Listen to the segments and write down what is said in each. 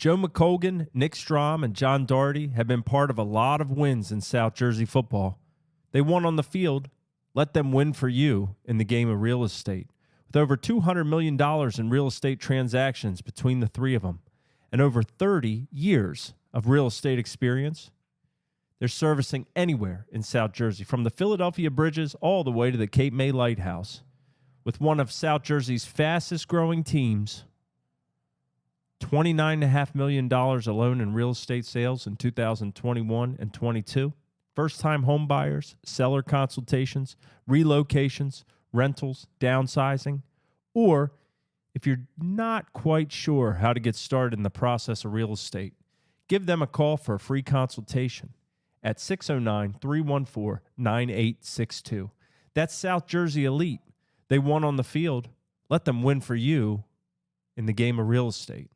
Joe McColgan, Nick Strom, and John Doherty have been part of a lot of wins in South Jersey football. They won on the field. Let them win for you in the game of real estate. With over $200 million in real estate transactions between the three of them and over 30 years of real estate experience, they're servicing anywhere in South Jersey, from the Philadelphia Bridges all the way to the Cape May Lighthouse. With one of South Jersey's fastest growing teams, $29.5 million alone in real estate sales in 2021 and 22. First-time home buyers, seller consultations, relocations, rentals, downsizing, or if you're not quite sure how to get started in the process of real estate, give them a call for a free consultation at 609-314-9862. That's South Jersey Elite. They won on the field. Let them win for you in the game of real estate.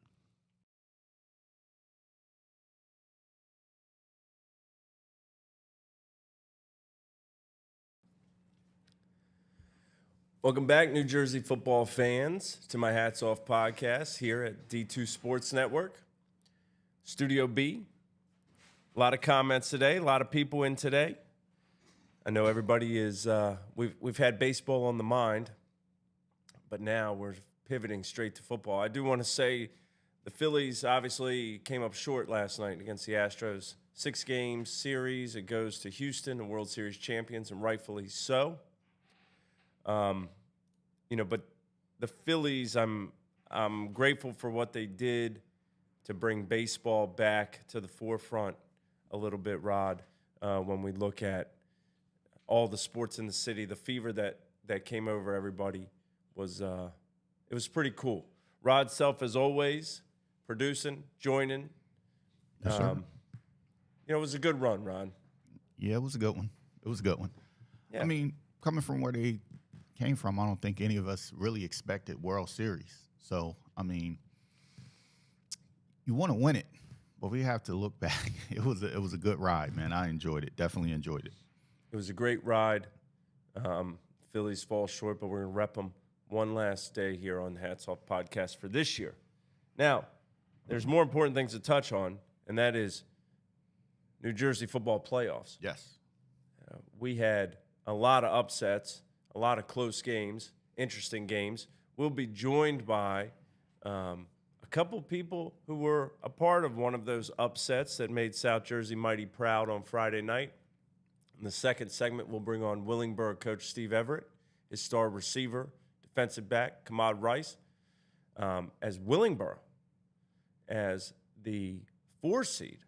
Welcome back, New Jersey football fans, to my Hats Off podcast here at D2 Sports Network. Studio B. A lot of comments today, a lot of people in today. I know everybody is, we've had baseball on the mind, but now we're pivoting straight to football. I do want to say the Phillies obviously came up short last night against the Astros. 6-game series. It goes to Houston, the World Series champions, and rightfully so. But the Phillies, I'm grateful for what they did to bring baseball back to the forefront a little bit, Rod. When we look at all the sports in the city, the fever that came over everybody was it was pretty cool. Rod Self, as always, producing, joining. Yes, sir. It was a good run, Ron. Yeah, it was a good one. Yeah. I mean, coming from where they came from, I don't think any of us really expected World Series. So, I mean, you want to win it, but we have to look back. It was a good ride, man. I enjoyed it. Definitely enjoyed it. It was a great ride. Phillies fall short, but we're going to rep them one last day here on the Hats Off podcast for this year. Now, there's more important things to touch on, and that is New Jersey football playoffs. Yes. We had a lot of upsets, a lot of close games, interesting games. We'll be joined by a couple people who were a part of one of those upsets that made South Jersey mighty proud on Friday night. In the second segment, we'll bring on Willingboro coach Steve Everette, his star receiver, defensive back, Khamaad Rice, as Willingboro, as the 4 seed,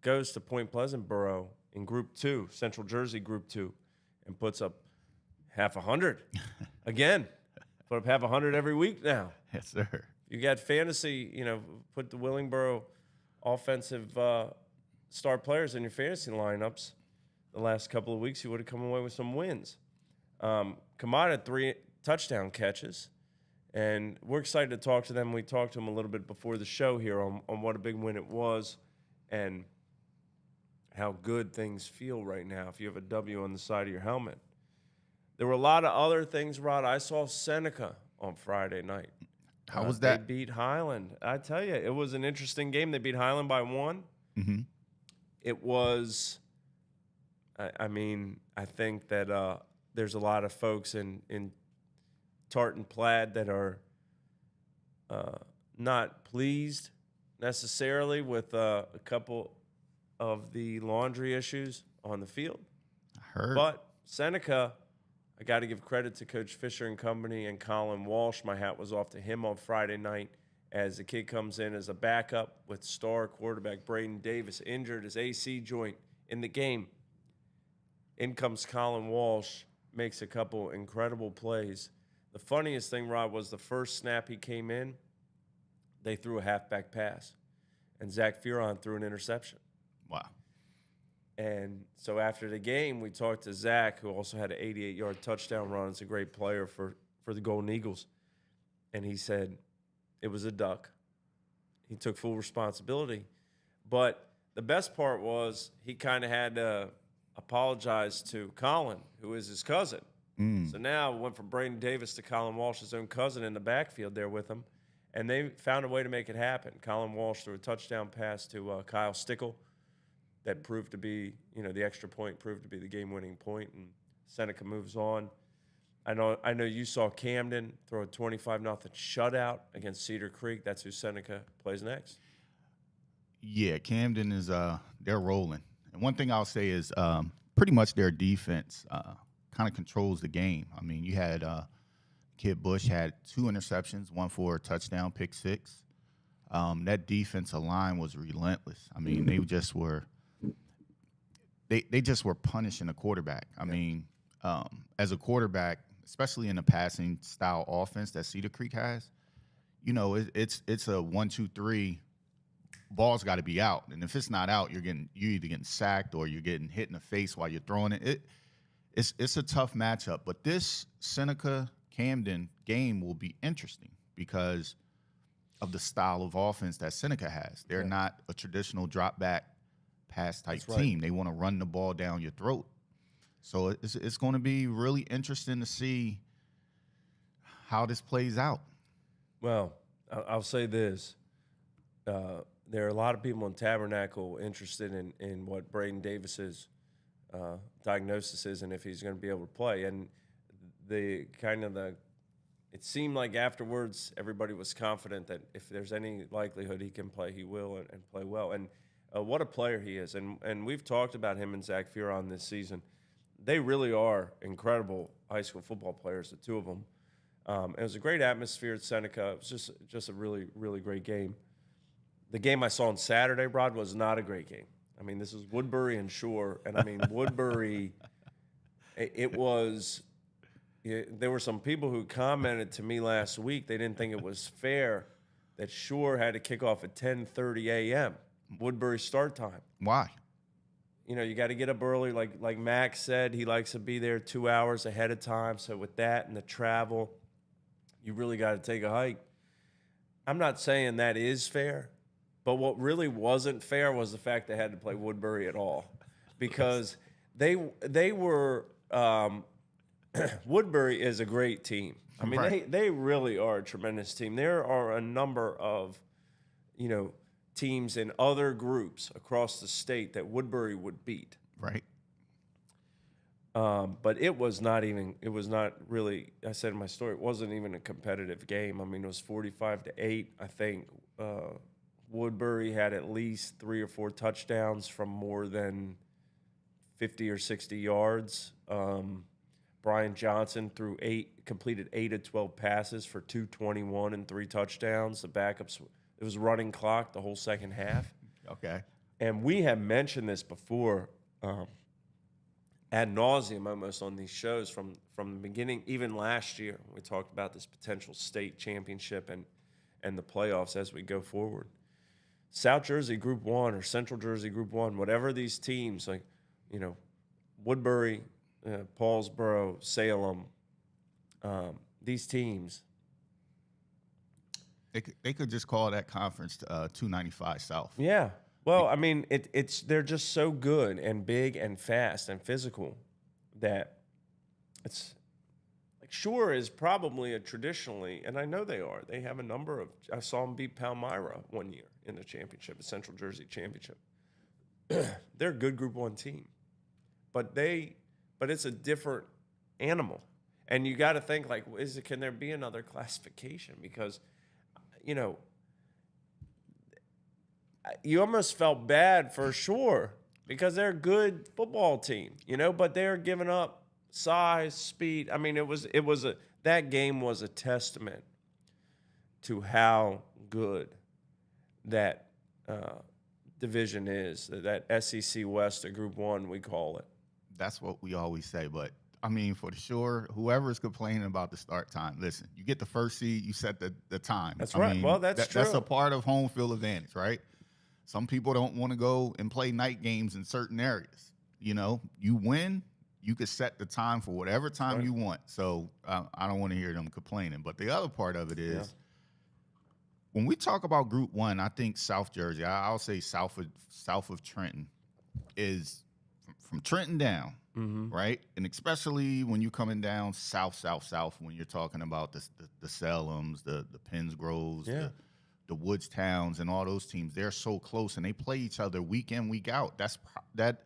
goes to Point Pleasant Borough in Group 2, Central Jersey Group 2, and puts up half 100. Again, put up half 100 every week now. Yes, sir. You got fantasy, put the Willingboro offensive star players in your fantasy lineups the last couple of weeks, you would have come away with some wins. Khamaad had 3 touchdown catches, and we're excited to talk to them. We talked to them a little bit before the show here on what a big win it was and how good things feel right now if you have a W on the side of your helmet. There were a lot of other things, Rod. I saw Seneca on Friday night. How was that? They beat Highland. I tell you, it was an interesting game. They beat Highland by 1. Mm-hmm. It was, I think that there's a lot of folks in Tartan Plaid that are not pleased necessarily with a couple of the laundry issues on the field. I heard. But Seneca, I got to give credit to Coach Fisher and company and Colin Walsh. My hat was off to him on Friday night as the kid comes in as a backup with star quarterback Braden Davis injured his AC joint in the game. In comes Colin Walsh, makes a couple incredible plays. The funniest thing, Rod, was the first snap he came in, they threw a halfback pass, and Zach Furon threw an interception. Wow. And so after the game, we talked to Zach, who also had an 88-yard touchdown run. It's a great player for the Golden Eagles. And he said it was a duck. He took full responsibility. But the best part was he kind of had to apologize to Colin, who is his cousin. So now it went from Braden Davis to Colin Walsh, his own cousin, in the backfield there with him. and they found a way to make it happen. Colin Walsh threw a touchdown pass to Kyle Stickle that proved to be, the extra point proved to be the game-winning point, and Seneca moves on. I know you saw Camden throw a 25-0 shutout against Cedar Creek. That's who Seneca plays next. Yeah, Camden is they're rolling. And one thing I'll say is pretty much their defense kind of controls the game. I mean, you had Kid Bush had 2 interceptions, one for a touchdown, pick 6. That defensive line was relentless. I mean, they just were punishing the quarterback. I mean, as a quarterback, especially in a passing style offense that Cedar Creek has, it's a 1, 2, 3. Ball's got to be out, and if it's not out, you're either getting sacked or you're getting hit in the face while you're throwing it. It's a tough matchup, but this Seneca Camden game will be interesting because of the style of offense that Seneca has. They're not a traditional drop back pass type team. They want to run the ball down your throat. So it's going to be really interesting to see how this plays out. Well, I'll say this. There are a lot of people in Tabernacle interested in what Braden Davis's diagnosis is and if he's going to be able to play. And it seemed like afterwards everybody was confident that if there's any likelihood he can play, he will and play well. And what a player he is. And we've talked about him and Zach Furon this season. They really are incredible high school football players, the two of them. It was a great atmosphere at Seneca. It was just a really, really great game. The game I saw on Saturday, Rod, was not a great game. I mean, this is Woodbury and Shore, and I mean, Woodbury, there were some people who commented to me last week they didn't think it was fair that Shore had to kick off at 10:30 a.m., Woodbury start time. Why? You got to get up early. Like Max said, he likes to be there 2 hours ahead of time. So with that and the travel, you really got to take a hike. I'm not saying that is fair, but what really wasn't fair was the fact they had to play Woodbury at all, because they were Woodbury is a great team. I mean, they really are a tremendous team. There are a number of, teams in other groups across the state that Woodbury would beat. Right. But it was not really, I said in my story, it wasn't even a competitive game. I mean, it was 45-8. I think Woodbury had at least 3 or 4 touchdowns from more than 50 or 60 yards. Brian Johnson completed 8 of 12 passes for 221 and 3 touchdowns. The backups, it was running clock the whole second half. Okay. And we have mentioned this before ad nauseum almost on these shows from the beginning, even last year. We talked about this potential state championship and the playoffs as we go forward. South Jersey Group 1 or Central Jersey Group 1, whatever these teams, Woodbury, Paulsboro, Salem, these teams. They could just call that conference 295 South. Yeah. Well, I mean, they're just so good and big and fast and physical that it's like Shore is probably traditionally, and I know they are. They have a number of. I saw them beat Palmyra one year in the championship, the Central Jersey Championship. They're a good Group 1 team, but it's a different animal, and you got to think can there be another classification? Because you almost felt bad for Shore because they're a good football team, but they're giving up size, speed. I mean, that game was a testament to how good that division is, that SEC West, or Group 1, we call it. That's what we always say, but I mean, for sure, whoever's complaining about the start time, listen, you get the first seed, you set the time. That's right. Mean, well, that's true. That's a part of home field advantage, right? Some people don't want to go and play night games in certain areas. You win, you could set the time for whatever time you want. So I don't want to hear them complaining. But the other part of it is, when we talk about Group 1, I think South Jersey, I'll say south of Trenton, is from Trenton down. right? And especially when you're coming down south, when you're talking about the Salems, the Pennsgroves, the Woods Towns, and all those teams, they're so close, and they play each other week in, week out. That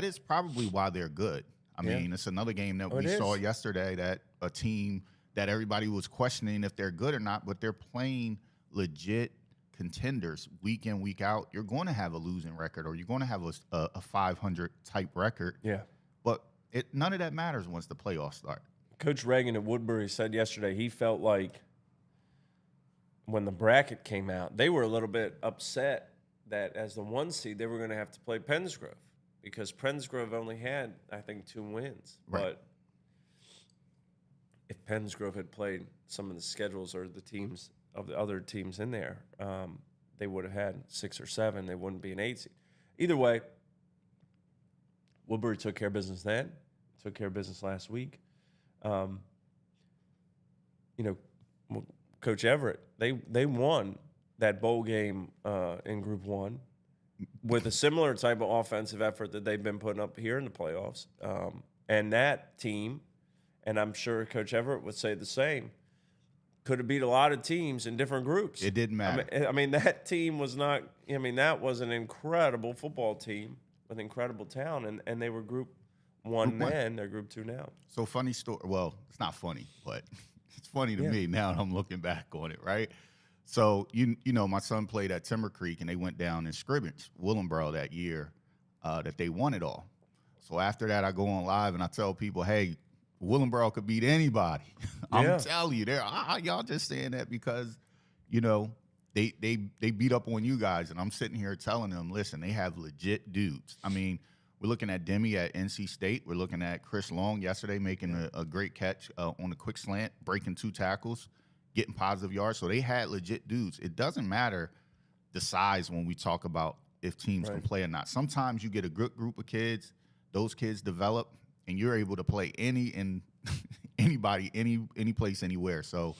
is probably why they're good. I mean, it's another game that we saw yesterday, that a team that everybody was questioning if they're good or not, but they're playing legit contenders week in, week out. You're going to have a losing record, or you're going to have a 500 type record. Yeah. But none of that matters once the playoffs start. Coach Reagan at Woodbury said yesterday he felt like when the bracket came out, they were a little bit upset that as the 1 seed, they were going to have to play Pennsgrove, because Pennsgrove only had, I think, 2 wins. Right. But if Pennsgrove had played some of the schedules or the teams of the other teams in there, they would have had 6 or 7. They wouldn't be an 8 seed. Either way, Woodbury took care of business then, took care of business last week. Coach Everette, they won that bowl game in Group 1 with a similar type of offensive effort that they've been putting up here in the playoffs. And that team, and I'm sure Coach Everette would say the same, could have beat a lot of teams in different groups. It didn't matter. I mean, that team was not – that was an incredible football team with incredible talent, and they were Group 1 then. They're Group 2 now. So funny story. Well, it's not funny, but it's funny to me now that I'm looking back on it, right? So, my son played at Timber Creek, and they went down in scrimmage, Willingboro, that year that they won it all. So after that, I go on live, and I tell people, hey, Willingboro could beat anybody. I'm telling you, y'all just saying that because, they beat up on you guys, and I'm sitting here telling them, listen, they have legit dudes. I mean, we're looking at Demi at NC State. We're looking at Chris Long yesterday making a great catch on a quick slant, breaking 2 tackles, getting positive yards. So they had legit dudes. It doesn't matter the size when we talk about if teams can play or not. Sometimes you get a good group of kids, those kids develop, and you're able to play anybody, any place, anywhere. So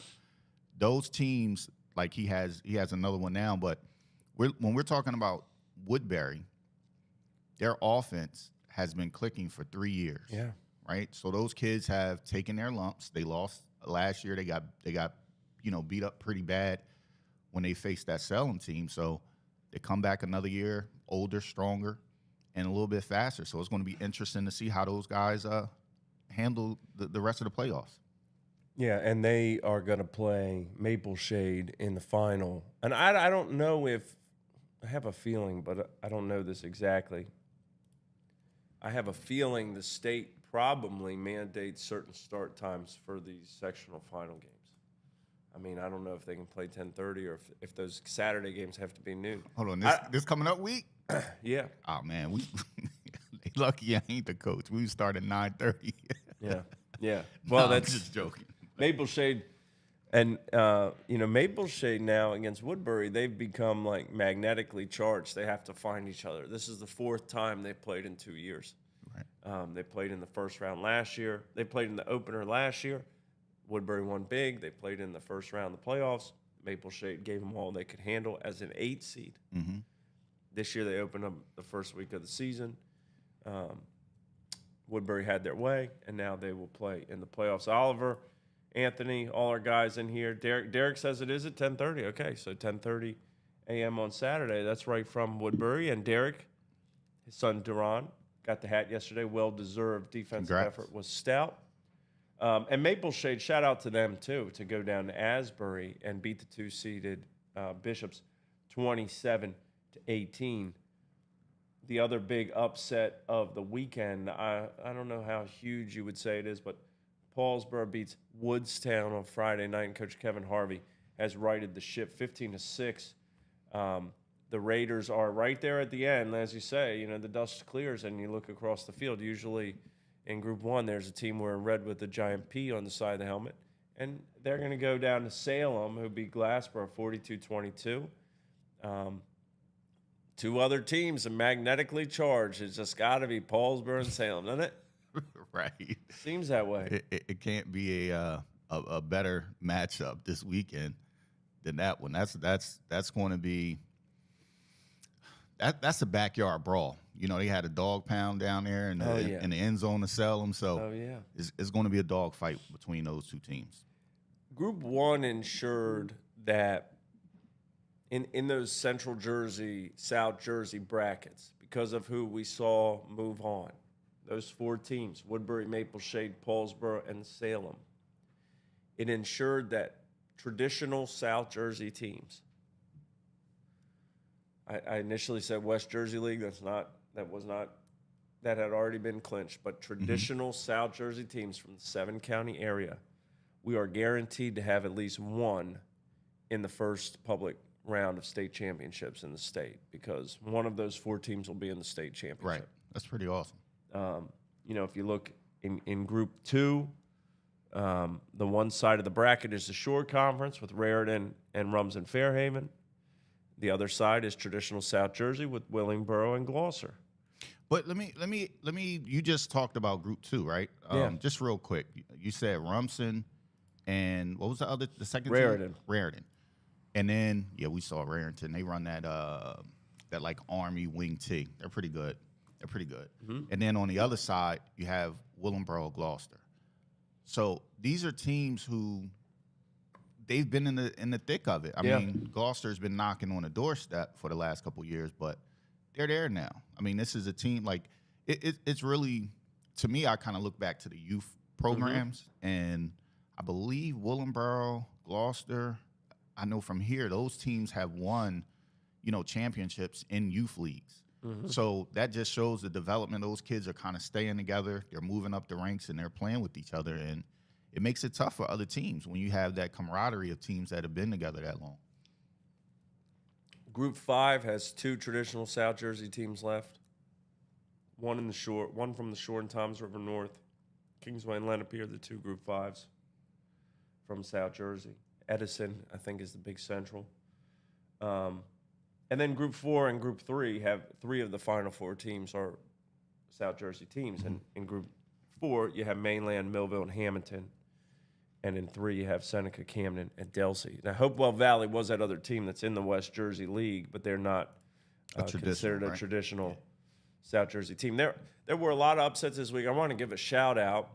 those teams, like he has another one now, but when we're talking about Woodbury, their offense has been clicking for 3 years. Yeah. Right? So those kids have taken their lumps. They lost last year. They got beat up pretty bad when they faced that Salem team. So they come back another year, older, stronger, and a little bit faster. So it's going to be interesting to see how those guys handle the rest of the playoffs. Yeah, and they are going to play Maple Shade in the final. And I don't know if – I have a feeling, but I don't know this exactly. I have a feeling the state probably mandates certain start times for these sectional final games. I mean, I don't know if they can play 10:30 or if those Saturday games have to be noon. Hold on, this coming up week? Yeah. Oh, man, we lucky I ain't the coach. We start at 9:30. Yeah. Well, that's just joking. Maple Shade, and Maple Shade now against Woodbury, they've become like magnetically charged. They have to find each other. This is the 4th time they've played in 2 years. Right. They played in the first round last year. They played in the opener last year. Woodbury won big. They played in the first round of the playoffs. Maple Shade gave them all they could handle as an 8 seed. Mm-hmm. This year they opened up the first week of the season. Woodbury had their way, and now they will play in the playoffs. Oliver, Anthony, all our guys in here. Derek says it is at 10:30. Okay, so 10:30 a.m. on Saturday. That's right from Woodbury. And Derek, his son Duran, got the hat yesterday. Well-deserved defensive effort was stout. And Maple Shade, shout out to them, too, to go down to Asbury and beat the 2-seeded Bishops 27-18. The other big upset of the weekend, I don't know how huge you would say it is, but Paulsboro beats Woodstown on Friday night, and Coach Kevin Harvey has righted the ship 15-6. The Raiders are right there at the end. As you say, the dust clears and you look across the field. Usually in Group 1, there's a team wearing red with a giant P on the side of the helmet. And they're going to go down to Salem, who beat Glassboro 42-22. 2 other teams are magnetically charged. It's just got to be Paulsboro and Salem, doesn't it? Right. Seems that way. It can't be a better matchup this weekend than that one. That's going to be that's a backyard brawl. You know, they had a dog pound down there in in the end zone to sell them. So it's going to be a dog fight between those two teams. Group 1 ensured that in those Central Jersey, South Jersey brackets, because of who we saw move on, those 4 teams, Woodbury, Maple Shade, Paulsboro, and Salem, it ensured that traditional South Jersey teams, I initially said West Jersey League, that had already been clinched, but traditional South Jersey teams from the 7-county area, we are guaranteed to have at least one in the first public round of state championships in the state, because one of those 4 teams will be in the state championship. Right. That's pretty awesome. You know, if you look in Group 2, the one side of the bracket is the Shore Conference with Raritan and Rumson Fairhaven. The other side is traditional South Jersey with Willingboro and Gloucester. But let me. You just talked about Group 2, right? Just real quick, you said Rumson and what was the second Raritan. team? Raritan. And then we saw Raritan. They run that like Army wing T. They're pretty good. Mm-hmm. And then on the other side, you have Willingboro, Gloucester. So these are teams who they've been in the thick of it. I mean, Gloucester's been knocking on the doorstep for the last couple of years, but they're there now. I mean, this is a team like it's really, to me, I kind of look back to the youth programs, and I believe Willingboro, Gloucester, I know from here those teams have won, championships in youth leagues. Mm-hmm. So that just shows the development. Those kids are kind of staying together. They're moving up the ranks and they're playing with each other, and it makes it tough for other teams when you have that camaraderie of teams that have been together that long. Group 5 has 2 traditional South Jersey teams left. One from the Shore and Toms River North. Kingsway and Lenape are the 2 Group 5s from South Jersey. Edison, I think, is the big Central. And then Group 4 and Group 3 have 3 of the final 4 teams are South Jersey teams. And in Group 4, you have Mainland, Millville, and Hamilton. And in 3, you have Seneca, Camden, and Delsey. Now, Hopewell Valley was that other team that's in the West Jersey League, but they're not considered a traditional South Jersey team. There were a lot of upsets this week. I want to give a shout-out.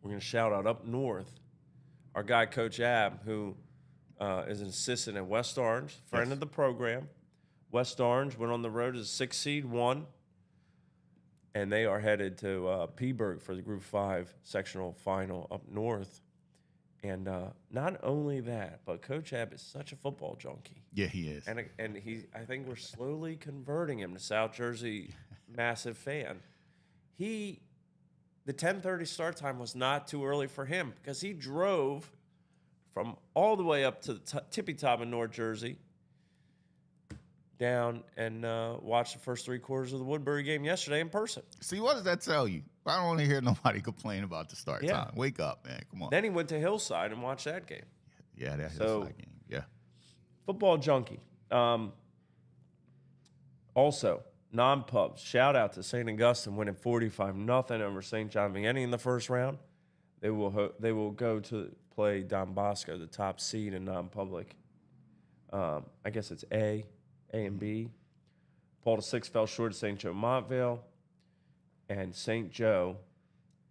We're going to shout out up north our guy, Coach Ab, who is an assistant at West Orange, friend of the program. West Orange went on the road as a 6th seed, won, and they are headed to Peaburg for the Group 5 sectional final up north. And not only that, but Coach Ab is such a football junkie. Yeah, he is. And I think we're slowly converting him to South Jersey massive fan. The 10:30 start time was not too early for him because he drove from all the way up to the tippy top of North Jersey down and watched the first 3 quarters of the Woodbury game yesterday in person. See, what does that tell you? I don't want to hear nobody complain about the start time. Wake up, man. Come on. Then he went to Hillside and watched that game. Yeah, that Hillside game. Yeah. Football junkie. Also, non-pubs. Shout out to St. Augustine winning 45-0 over St. John Vianney in the first round. They will go to play Don Bosco, the top seed in non-public. I guess it's A and B. Paul VI fell short of St. Joe Montvale. And St. Joe,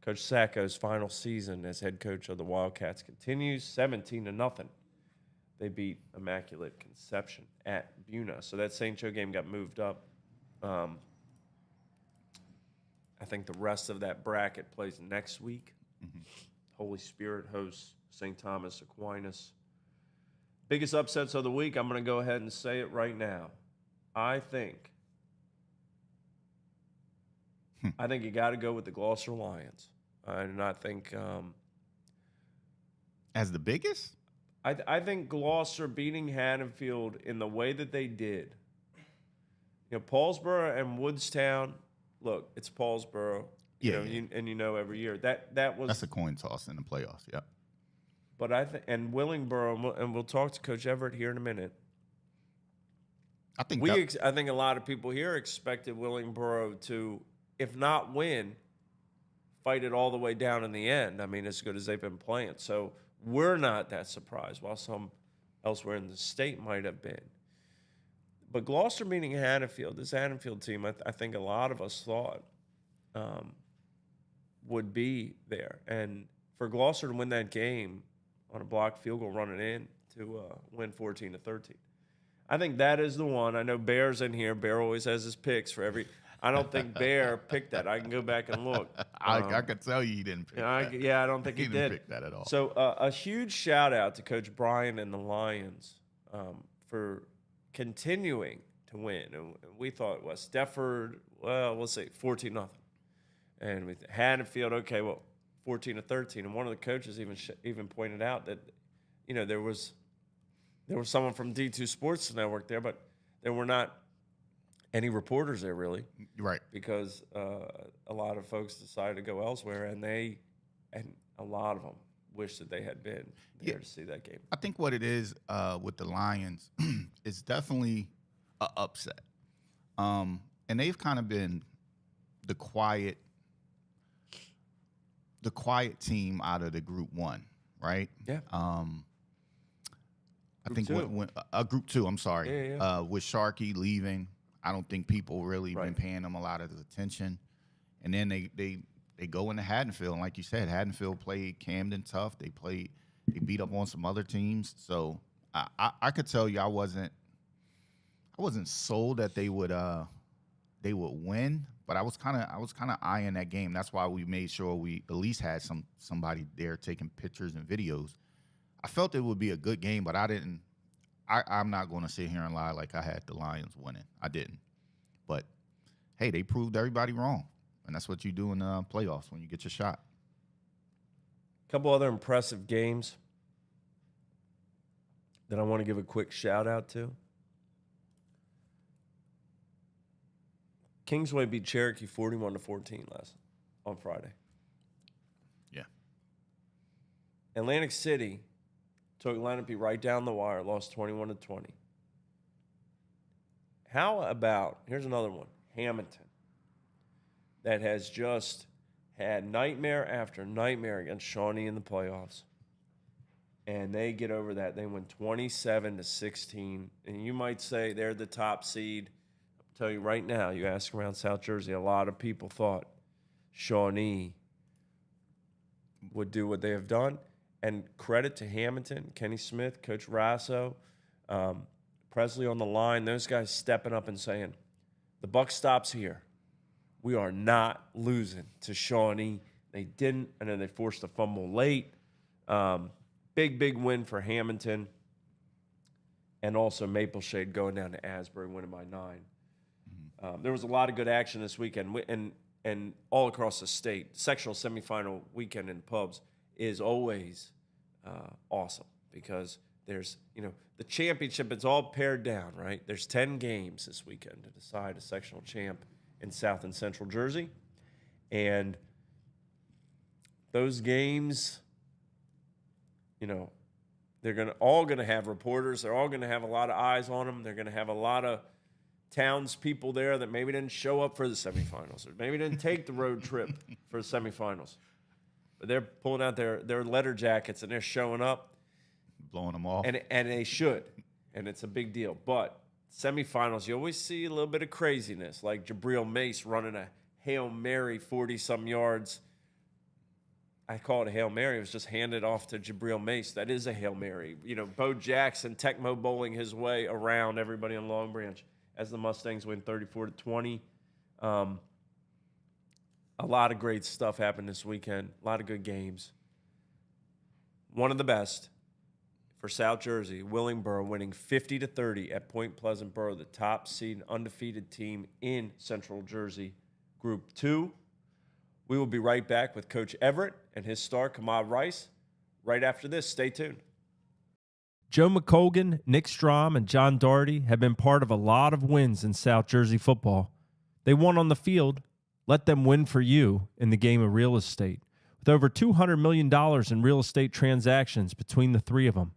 Coach Sacco's final season as head coach of the Wildcats continues, 17-0. They beat Immaculate Conception at Buna. So that St. Joe game got moved up. I think the rest of that bracket plays next week. Mm-hmm. Holy Spirit hosts St. Thomas Aquinas. Biggest upsets of the week, I'm going to go ahead and say it right now. I think you got to go with the Gloucester Lions. I do not think as the biggest? I think Gloucester beating Haddonfield in the way that they did. You know, Paulsboro and Woodstown, look, it's Paulsboro. Every year. That's a coin toss in the playoffs, yeah. But and Willingboro, and we'll talk to Coach Everette here in a minute. I think a lot of people here expected Willingboro to, if not win, fight it all the way down in the end. I mean, as good as they've been playing. So we're not that surprised, while some elsewhere in the state might have been. But Gloucester meeting Haddonfield, this Haddonfield team, I think a lot of us thought would be there. And for Gloucester to win that game on a blocked field goal running in to win 14-13. I think that is the one. I know Bear's in here. Bear always has his picks for every – I don't think Bear picked that. I can go back and look. I could tell you he didn't pick that. Yeah, I don't think he didn't pick that at all. So a huge shout-out to Coach Bryan and the Lions for continuing to win. And we thought, West Defford, well, we'll say 14-0. And with Haddonfield, okay, well, 14-13. And one of the coaches even pointed out that, there was someone from D2 Sports Network there, but there were not any reporters there really. Right. Because a lot of folks decided to go elsewhere, and a lot of them wish that they had been there to see that game. I think what it is with the Lions is definitely an upset. And they've kind of been the quiet team out of the Group 1, right? Yeah. I think when Group 2, I'm sorry. Yeah. With Sharkey leaving, I don't think people really been paying them a lot of attention. And then they go into Haddonfield, and like you said, Haddonfield played Camden tough. They beat up on some other teams. So I could tell you I wasn't sold that they would win, but I was kind of eyeing that game. That's why we made sure we at least had somebody there taking pictures and videos. I felt it would be a good game, but I'm not going to sit here and lie like I had the Lions winning. I didn't. But, hey, they proved everybody wrong, and that's what you do in the playoffs when you get your shot. A couple other impressive games that I want to give a quick shout-out to. Kingsway beat Cherokee 41-14 on Friday. Yeah. Atlantic City took Lenape right down the wire, lost 21-20. How about, here's another one, Hamilton, that has just had nightmare after nightmare against Shawnee in the playoffs. And they get over that. They win 27-16. And you might say they're the top seed. I'll tell you right now, you ask around South Jersey, a lot of people thought Shawnee would do what they have done. And credit to Hamilton, Kenny Smith, Coach Rasso, Presley on the line, those guys stepping up and saying, the buck stops here. We are not losing to Shawnee. They didn't, and then they forced a fumble late. Big win for Hamilton. And also Maple Shade going down to Asbury, winning by 9. There was a lot of good action this weekend, and all across the state. Sectional semifinal weekend in pubs is always awesome because there's, the championship, it's all pared down, right? There's 10 games this weekend to decide a sectional champ in South and Central Jersey. And those games, they're all going to have reporters. They're all going to have a lot of eyes on them. They're going to have a lot of townspeople there that maybe didn't show up for the semifinals or maybe didn't take the road trip for the semifinals. But they're pulling out their letter jackets and they're showing up. Blowing them off. And they should. And it's a big deal. But semifinals, you always see a little bit of craziness, like Jabril Mace running a Hail Mary 40-some yards. I call it a Hail Mary. It was just handed off to Jabril Mace. That is a Hail Mary. Bo Jackson, Tecmo bowling his way around everybody on Long Branch as the Mustangs win 34-20. A lot of great stuff happened this weekend. A lot of good games. One of the best for South Jersey, Willingboro winning 50-30 at Point Pleasant Borough, the top seed undefeated team in Central Jersey Group 2. We will be right back with Coach Everette and his star, Khamaad Rice, right after this. Stay tuned. Joe McColgan, Nick Strom, and John Doherty have been part of a lot of wins in South Jersey football. They won on the field. Let them win for you in the game of real estate. With over $200 million in real estate transactions between the three of them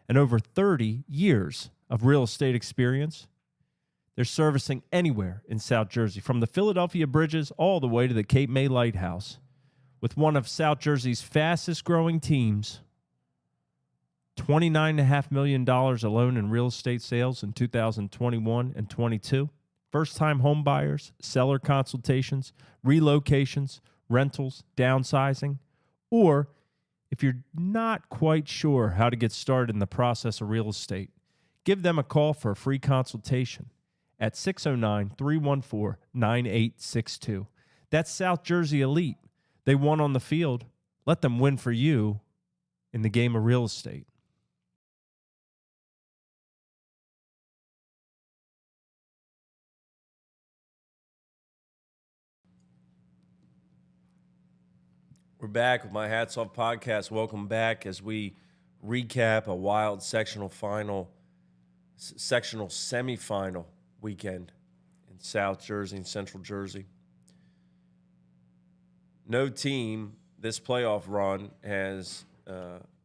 and over 30 years of real estate experience, they're servicing anywhere in South Jersey, from the Philadelphia Bridges all the way to the Cape May Lighthouse. With one of South Jersey's fastest growing teams, $29.5 million alone in real estate sales in 2021 and 22. First-time home buyers, seller consultations, relocations, rentals, downsizing, or if you're not quite sure how to get started in the process of real estate, give them a call for a free consultation at 609-314-9862. That's South Jersey Elite. They won on the field. Let them win for you in the game of real estate. We're back with my Hats Off podcast. Welcome back as we recap a wild sectional semifinal weekend in South Jersey and Central Jersey. No team this playoff run has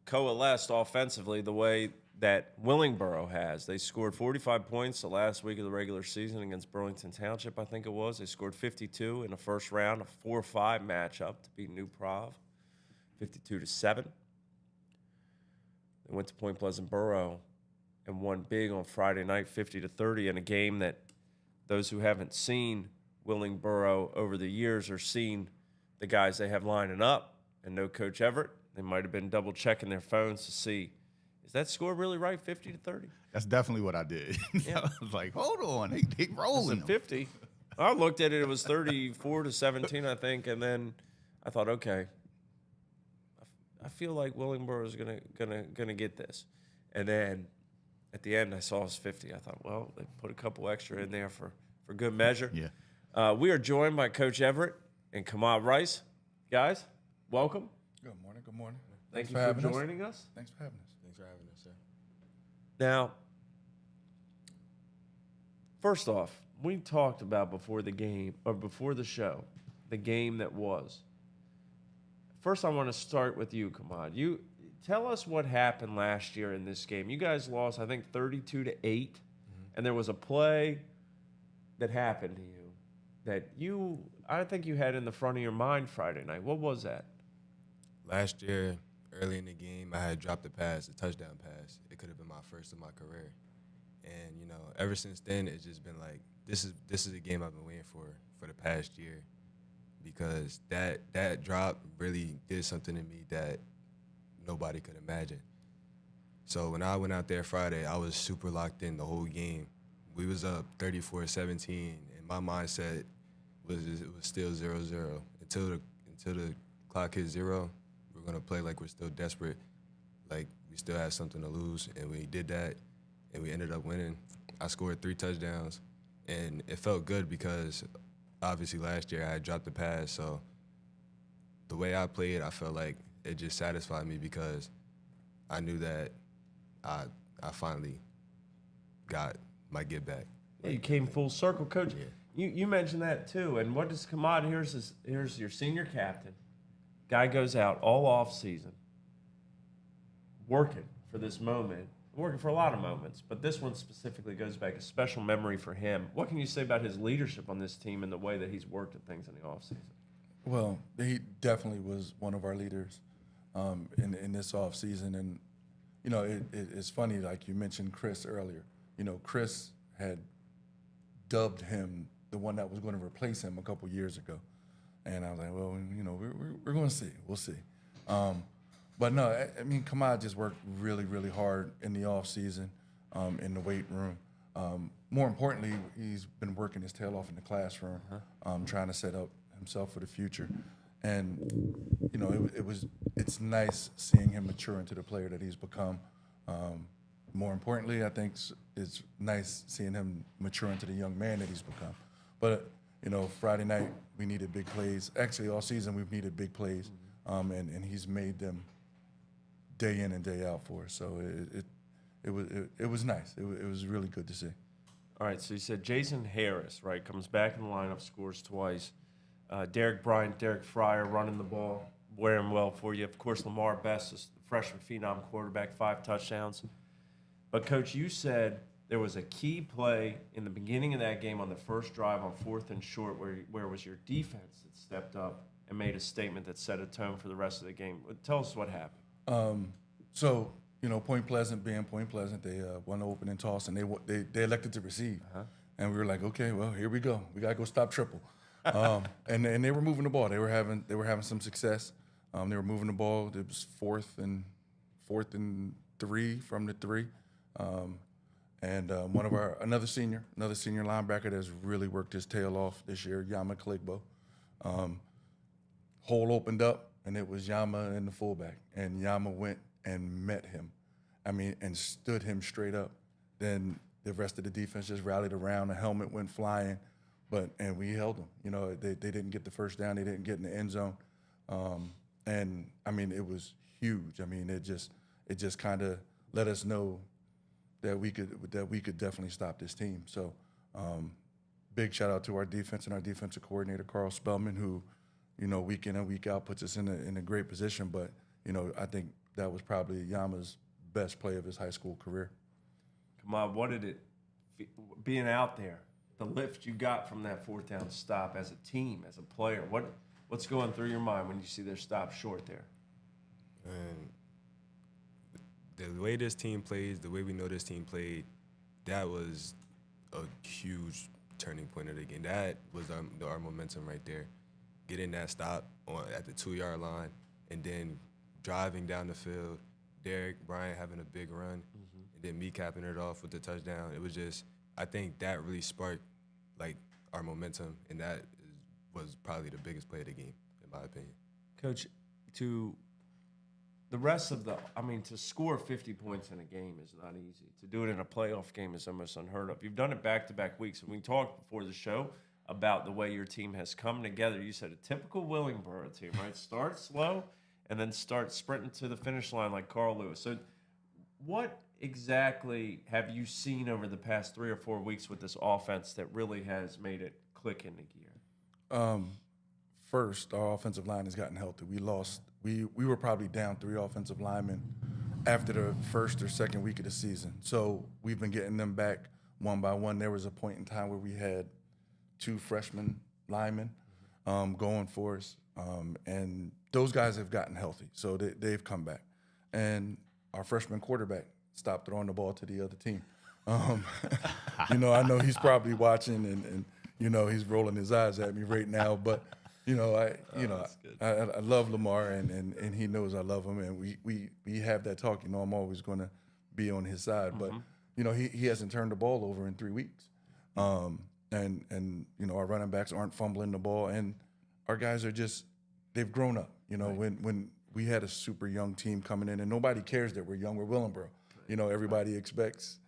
coalesced offensively the way that Willingboro has. They scored 45 points the last week of the regular season against Burlington Township, I think it was. They scored 52 in the first round, a 4-5 matchup to beat New Prov, 52-7. They went to Point Pleasant Borough and won big on Friday night, 50-30, in a game that those who haven't seen Willingboro over the years or seen the guys they have lining up and know Coach Everette, they might have been double-checking their phones to see, is that score really right, 50-30? That's definitely what I did. Yeah. I was like, hold on, they rolling. 50. I looked at it, it was 34-17, I think, and then I thought, okay, I feel like Willingboro is gonna get this. And then at the end, I saw it was 50. I thought, well, they put a couple extra in there for good measure. Yeah. We are joined by Coach Everette and Khamaad Rice. Guys, welcome. Good morning. Good morning. Thank you for joining us. Thanks for having us. Thanks for having us, sir. Now, first off, we talked about before the game, or before the show, the game that was. First, I want to start with you, Khamaad. You tell us what happened last year in this game. You guys lost, I think, 32-8, and there was a play that happened to you that I think you had in the front of your mind Friday night. What was that? Last year, early in the game, I had dropped a touchdown pass. It could have been my first of my career. And, ever since then, it's just been like, this is a game I've been waiting for the past year, because that drop really did something to me that nobody could imagine. So when I went out there Friday, I was super locked in the whole game. We was up 34-17, and my mindset was still 0-0 until the clock hit 0. We're gonna play like we're still desperate, like we still have something to lose, and we did that, and we ended up winning. I scored 3 touchdowns, and it felt good because obviously last year I had dropped the pass, so the way I played, I felt like it just satisfied me because I knew that I finally got my get back. Yeah, you came full circle, Coach. Yeah. You mentioned that too. And what does Khamaad? Here's your senior captain. Guy goes out all off season, working for this moment, working for a lot of moments, but this one specifically goes back a special memory for him. What can you say about his leadership on this team and the way that he's worked at things in the off season? Well, he definitely was one of our leaders in this off season, and it's funny, like you mentioned Chris earlier. Chris had dubbed him the one that was going to replace him a couple years ago. And I was like, well, we're going to see. We'll see. But no, I mean, Khamaad just worked really, really hard in the off season, in the weight room. More importantly, he's been working his tail off in the classroom, trying to set up himself for the future. And it's nice seeing him mature into the player that he's become. More importantly, I think it's nice seeing him mature into the young man that he's become. But Friday night, we needed big plays. Actually, all season, we've needed big plays, and he's made them day in and day out for us. So it was nice. It was really good to see. All right, so you said Jason Harris, right, comes back in the lineup, scores twice. Derek Bryant, Derek Fryer running the ball, wearing well for you. Of course, Lamar Best is the freshman phenom quarterback, 5 touchdowns. But, Coach, you said there was a key play in the beginning of that game on the first drive on 4th and short where it was your defense that stepped up and made a statement that set a tone for the rest of the game. Tell us what happened. So, Point Pleasant being Point Pleasant, they won the opening toss, and they elected to receive. And we were like, okay, well, here we go. We got to go stop Triple. And they were moving the ball. They were having some success. They were moving the ball. It was fourth and 3 from the 3. And another senior linebacker that's really worked his tail off this year, Yama Kligbo. Hole opened up, and it was Yama and the fullback. And Yama went and met him. And stood him straight up. Then the rest of the defense just rallied around. The helmet went flying, and we held them. They didn't get the first down. They didn't get in the end zone. It was huge. It just kind of let us know that we could definitely stop this team. So, big shout out to our defense and our defensive coordinator Carl Spellman, who, week in and week out puts us in a great position. But I think that was probably Yama's best play of his high school career. Khamaad, what did it being out there? The lift you got from that fourth down stop as a team, as a player. What's going through your mind when you see their stop short there? And the way this team plays, the way we know this team played, that was a huge turning point of the game. That was our momentum right there. Getting that stop at the 2-yard line, and then driving down the field, Derek Bryant having a big run, and then me capping it off with the touchdown. It was just, I think that really sparked our momentum, and that was probably the biggest play of the game, in my opinion. Coach, to the rest of to score 50 points in a game is not easy. To do it in a playoff game is almost unheard of. You've done it back-to-back weeks, and we talked before the show about the way your team has come together. You said a typical Willingboro team, right? Start slow and then start sprinting to the finish line like Carl Lewis. So what exactly have you seen over the past 3 or 4 weeks with this offense that really has made it click into gear? First, our offensive line has gotten healthy. We were probably down 3 offensive linemen after the first or second week of the season. So we've been getting them back one by one. There was a point in time where we had 2 freshman linemen going for us. And those guys have gotten healthy, so they've come back. And our freshman quarterback stopped throwing the ball to the other team. I know he's probably watching, and he's rolling his eyes at me right now. But I love Lamar, and he knows I love him, and we have that talk. I'm always going to be on his side, but he hasn't turned the ball over in 3 weeks. And our running backs aren't fumbling the ball, and our guys are they've grown up. When we had a super young team coming in, and nobody cares that we're young, we're Willingboro. Everybody expects,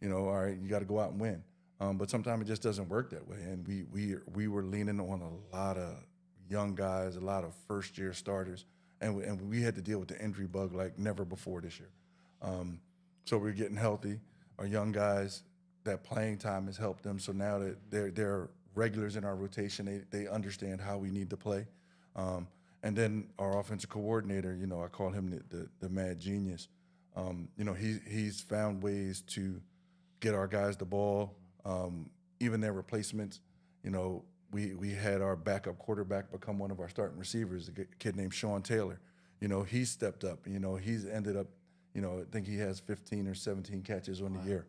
all right, you got to go out and win. But sometimes it just doesn't work that way, and we were leaning on a lot of young guys, a lot of first-year starters, and we had to deal with the injury bug like never before this year. So we're getting healthy. Our young guys, that playing time has helped them. So now that they're regulars in our rotation, they understand how we need to play. And then our offensive coordinator, I call him the mad genius. He's found ways to get our guys the ball, even their replacements. We had our backup quarterback become one of our starting receivers, a kid named Sean Taylor. He's stepped up. He's ended up, I think he has 15 or 17 catches on the year.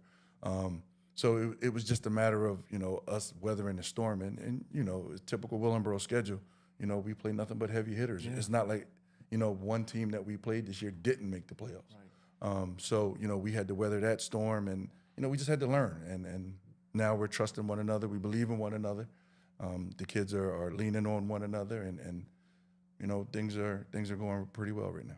So it was just a matter of, us weathering the storm. And it's typical Willingboro schedule. We play nothing but heavy hitters. Yeah. It's not like, one team that we played this year didn't make the playoffs. Right. So we had to weather that storm, and, we just had to learn. And now we're trusting one another. We believe in one another. The kids are leaning on one another, and things are going pretty well right now.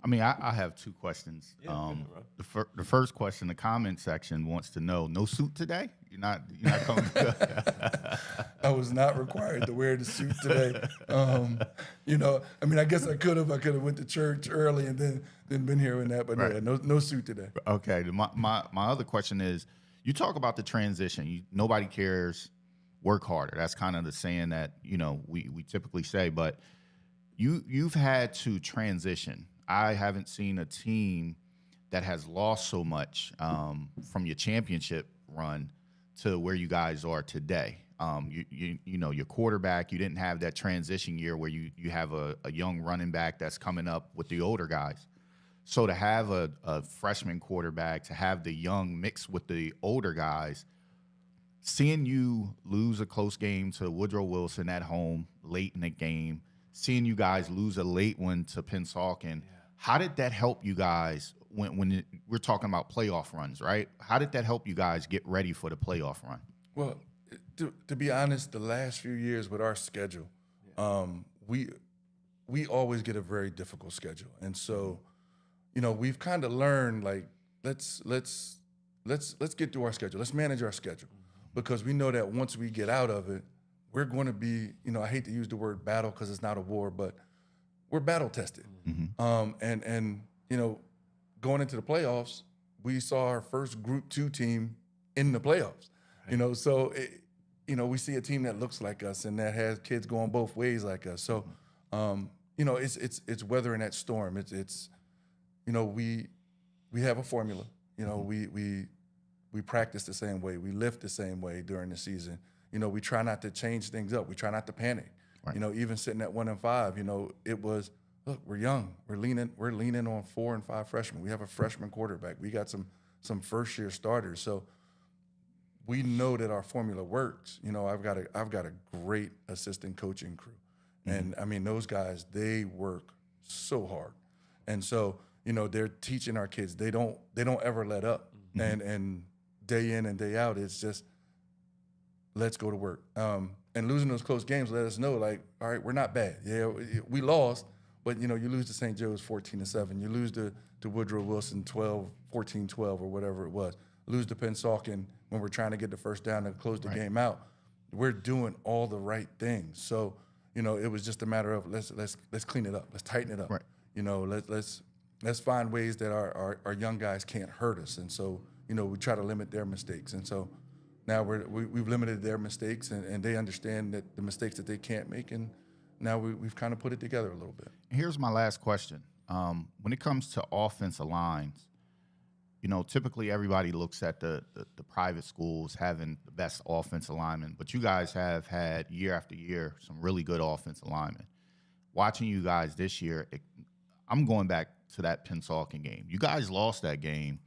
I have 2 questions. Yeah, the first question, the comment section wants to know, no suit today? You're not coming. I was not required to wear the suit today. I guess I could have. I could have went to church early and then been here and that, but right. No suit today. Okay. My other question is, you talk about the transition. Nobody cares. Work harder. That's kind of the saying that we typically say, but you've had to transition. I haven't seen a team that has lost so much from your championship run to where you guys are today. Your quarterback, you didn't have that transition year where you have a young running back that's coming up with the older guys. So to have a freshman quarterback, to have the young mixed with the older guys, seeing you lose a close game to Woodrow Wilson at home late in the game, seeing you guys lose a late one to Pennsauken, how did that help you guys when we're talking about playoff runs, right? How did that help you guys get ready for the playoff run? Well, to be honest, the last few years with our schedule, we always get a very difficult schedule, and so we've kind of learned like let's get through our schedule, let's manage our schedule, because we know that once we get out of it, we're going to be I hate to use the word battle because it's not a war, but we're battle tested, and going into the playoffs, we saw our first Group 2 team in the playoffs. So we see a team that looks like us and that has kids going both ways like us. So, it's weathering that storm. It's we have a formula. We practice the same way. We lift the same way during the season. We try not to change things up. We try not to panic. Right. Even sitting at 1-5, it was, look, we're young. We're leaning on 4 and 5 freshmen. We have a freshman quarterback. We got some first year starters. So we know that our formula works. I've got a great assistant coaching crew. And I mean, those guys, they work so hard. And so, they're teaching our kids. They don't ever let up. And day in and day out, it's just, let's go to work. And losing those close games let us know, like, all right, we're not bad. Yeah, we lost, but you lose to St. Joe's 14-7. You lose to Woodrow Wilson 14-12 or whatever it was. Lose to Pennsauken when we're trying to get the first down to close the game out. We're doing all the right things. So, it was just a matter of let's clean it up. Let's tighten it up. Right. Let's find ways that our young guys can't hurt us. And so, we try to limit their mistakes. And so now we've limited their mistakes, and they understand that the mistakes that they can't make, and now we've kind of put it together a little bit. Here's my last question. When it comes to offensive lines, typically everybody looks at the private schools having the best offensive linemen, but you guys have had year after year some really good offensive linemen. Watching you guys this year, I'm going back to that Pennsauken game. You guys lost that game,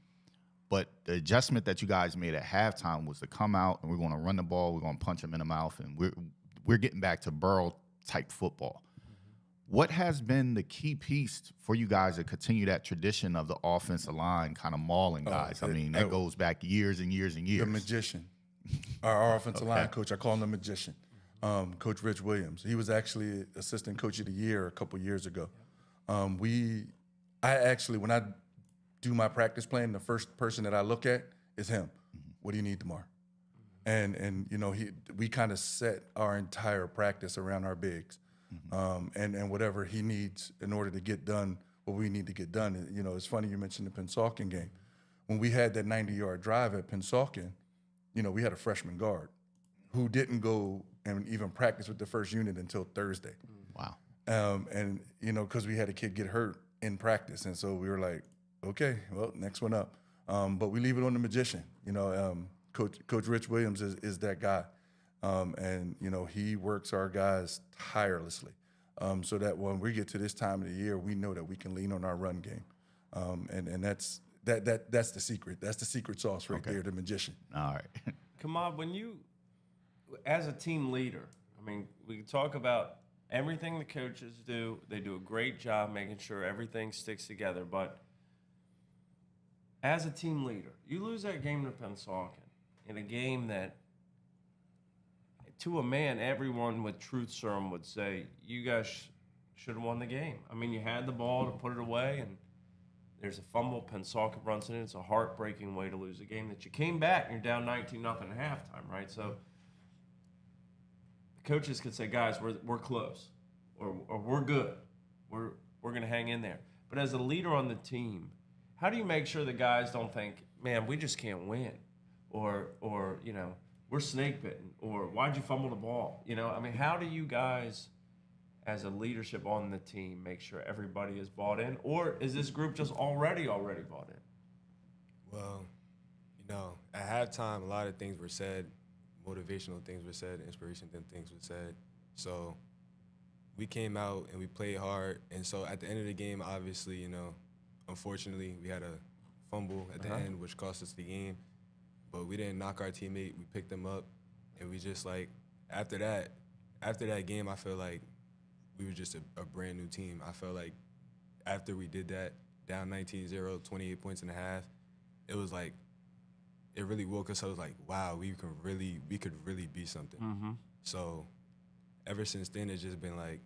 but the adjustment that you guys made at halftime was to come out and we're going to run the ball, we're going to punch them in the mouth, and we're getting back to Burrow-type football. What has been the key piece for you guys to continue that tradition of the offensive line kind of mauling guys? That goes back years and years and years. The magician. Our offensive line coach, I call him the magician. Coach Rich Williams. He was actually assistant coach of the year a couple years ago. When I do my practice plan, the first person that I look at is him. What do you need tomorrow? And we kind of set our entire practice around our bigs. And whatever he needs in order to get done what we need to get done. It's funny you mentioned the Pennsauken game. When we had that 90-yard drive at Pennsauken, we had a freshman guard who didn't go and even practice with the first unit until Thursday. Wow. Because we had a kid get hurt in practice. And so we were like, okay, well, next one up. But we leave it on the magician. Coach Rich Williams is that guy. He works our guys tirelessly so that when we get to this time of the year, we know that we can lean on our run game. And that's the secret. That's the secret sauce right there, the magician. All right. Khamaad, when you, as a team leader, we talk about everything the coaches do. They do a great job making sure everything sticks together. But as a team leader, you lose that game to Pennsauken in a game that, to a man, everyone with truth serum would say, you guys should have won the game. You had the ball to put it away, and there's a fumble. Pennsauken runs in it. It's a heartbreaking way to lose a game that you came back and you're down 19-0 at halftime, right? So the coaches could say, guys, we're close, or we're good. We're going to hang in there. But as a leader on the team, how do you make sure the guys don't think, man, we just can't win, or we're snake bitten, or why'd you fumble the ball? How do you guys, as a leadership on the team, make sure everybody is bought in, or is this group just already bought in? Well, at halftime, a lot of things were said, motivational things were said, inspiration things were said. So we came out and we played hard, and so at the end of the game, obviously, unfortunately, we had a fumble at the end, which cost us the game. But we didn't knock our teammate. We picked him up, and we just like after that game, I feel like we were just a brand new team. I felt like after we did that, down 19-0, 28 points in a half, it was like it really woke us up. It was like, wow, we could really be something. Mm-hmm. So ever since then, it's just been like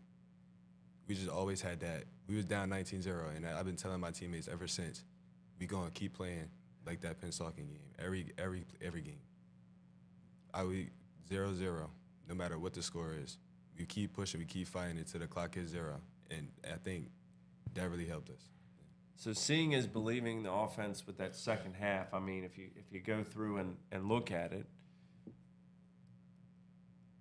we just always had that. We was down 19-0, and I've been telling my teammates ever since, we gonna keep playing like that Pennsauken game. Every game. We 0-0, no matter what the score is. We keep pushing, we keep fighting until the clock hits 0. And I think that really helped us. So seeing is believing the offense with that second half. I mean, if you go through and look at it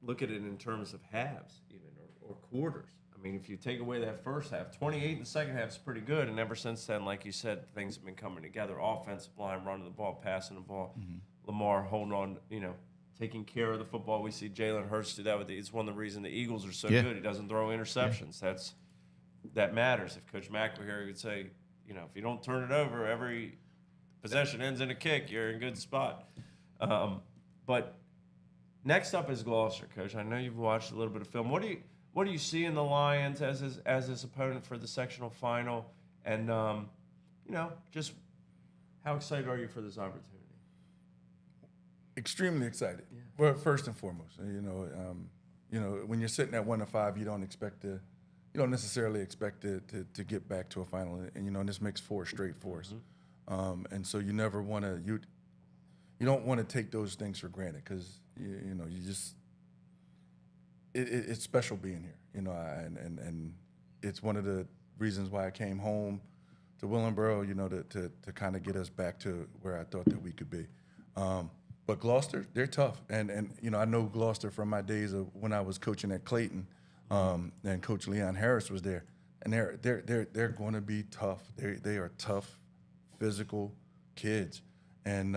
in terms of halves even or quarters. I mean, if you take away that first half, 28 in the second half is pretty good. And ever since then, like you said, things have been coming together. Offensive line, running the ball, passing the ball. Mm-hmm. Lamar holding on, taking care of the football. We see Jalen Hurts do that. It's one of the reasons the Eagles are so good. He doesn't throw interceptions. That matters. If Coach McElharry would say, if you don't turn it over, every possession ends in a kick, you're in a good spot. But next up is Gloucester, Coach. I know you've watched a little bit of film. What do you see in the Lions as his opponent for the sectional final? And, just how excited are you for this opportunity? Extremely excited. Yeah. Well, first and foremost, when you're sitting at 1-5, you don't necessarily expect to get back to a final, and this makes 4 straight for us. Mm-hmm. And so you never want to you don't want to take those things for granted because it's special being here, and it's one of the reasons why I came home to Willingboro, to kind of get us back to where I thought that we could be. But Gloucester, they're tough, and I know Gloucester from my days of when I was coaching at Clayton. And Coach Leon Harris was there, and they're going to be tough. They are tough, physical kids, and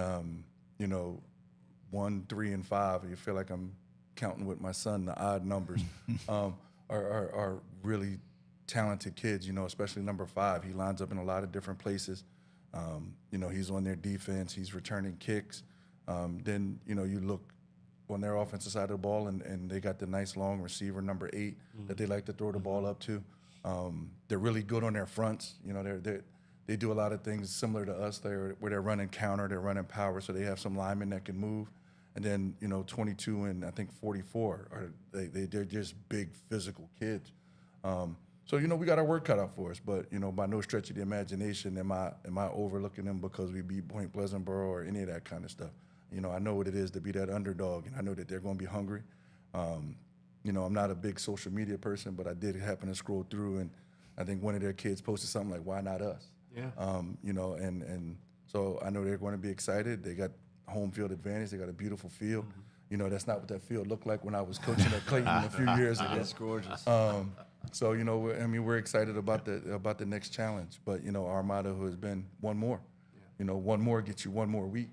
1, 3, and 5. You feel like I'm counting with my son the odd numbers. Are really talented kids. Especially number 5. He lines up in a lot of different places. He's on their defense. He's returning kicks. Then you look on their offensive side of the ball, and they got the nice long receiver, number 8, that they like to throw the ball up to. They're really good on their fronts. They do a lot of things similar to us where they're running counter, they're running power, so they have some linemen that can move. And then 22 and I think 44 they're just big physical kids. So we got our work cut out for us, but by no stretch of the imagination am I overlooking them because we beat Point Pleasantboro or any of that kind of stuff. I know what it is to be that underdog, and I know that they're going to be hungry. I'm not a big social media person, but I did happen to scroll through, and I think one of their kids posted something like, "Why not us?" Yeah. And so I know they're going to be excited. They got home field advantage. They got a beautiful field. Mm-hmm. That's not what that field looked like when I was coaching at Clayton a few years ago. It's gorgeous. So we're excited about the next challenge. But our motto has been one more. Yeah. One more gets you one more week.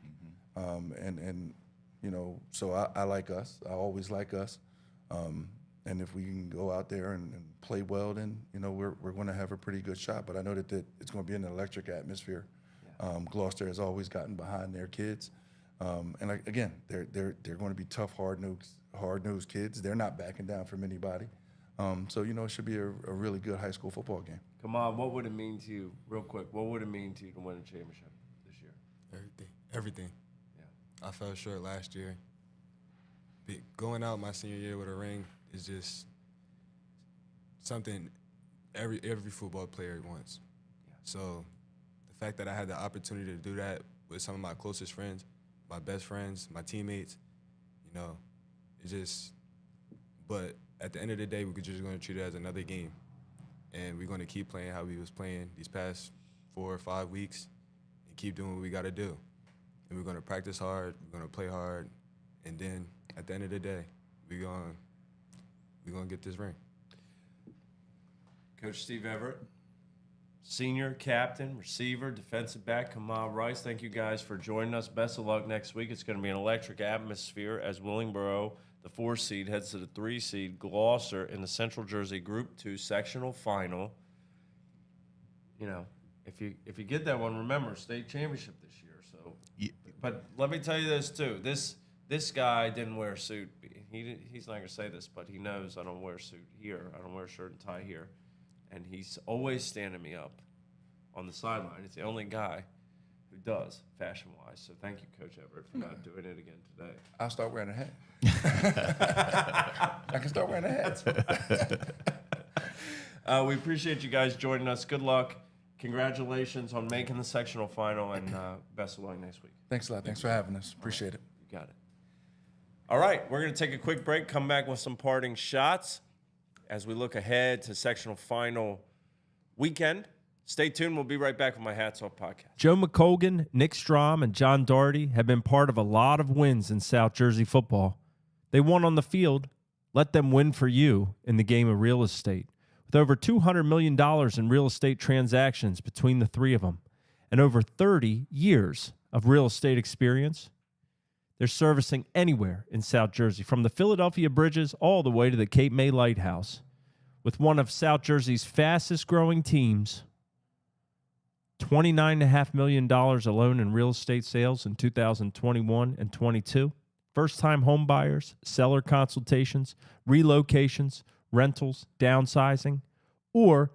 So I like us. I always like us. And if we can go out there and play well, then we're going to have a pretty good shot. But I know that it's going to be an electric atmosphere. Yeah. Gloucester has always gotten behind their kids, and again, they're going to be tough, hard-nosed kids. They're not backing down from anybody. So it should be a really good high school football game. Khamaad, what would it mean to you, real quick? What would it mean to you to win a championship this year? Everything. I fell short last year. Going out my senior year with a ring is just something every football player wants. Yeah. So the fact that I had the opportunity to do that with some of my closest friends, my best friends, my teammates, it just. But at the end of the day, we're just going to treat it as another game, and we're going to keep playing how we was playing these past 4 or 5 weeks, and keep doing what we got to do. And we're going to practice hard, we're going to play hard, and then at the end of the day, we're going to get this ring. Coach Steve Everette, senior captain, receiver, defensive back, Khamaad Rice, thank you guys for joining us. Best of luck next week. It's going to be an electric atmosphere as Willingboro, the 4 seed, heads to the 3 seed, Gloucester, in the Central Jersey Group 2 sectional final. if you get that one, remember state championship this year. So, Yeah. but let me tell you this too. This guy didn't wear a suit. He's not gonna say this, but he knows I don't wear a suit here. I don't wear a shirt and tie here, and he's always standing me up on the sideline. He's the only guy who does fashion-wise. So thank you, Coach Everette, for not doing it again today. I'll start wearing a hat. I can start wearing a hat. We appreciate you guys joining us. Good luck. Congratulations on making the sectional final, and best of luck next week. Thanks a lot. Thanks for having us. Appreciate it. You got it. All right, we're going to take a quick break, come back with some parting shots as we look ahead to sectional final weekend. Stay tuned. We'll be right back with my Hats Off podcast. Joe McColgan, Nick Strom, and John Doherty have been part of a lot of wins in South Jersey football. They won on the field. Let them win for you in the game of real estate. With over $200 million in real estate transactions between the three of them and over 30 years of real estate experience, they're servicing anywhere in South Jersey, from the Philadelphia Bridges all the way to the Cape May Lighthouse. With one of South Jersey's fastest growing teams, $29.5 million alone in real estate sales in 2021 and 22. First-time home buyers, seller consultations, relocations, rentals, downsizing, or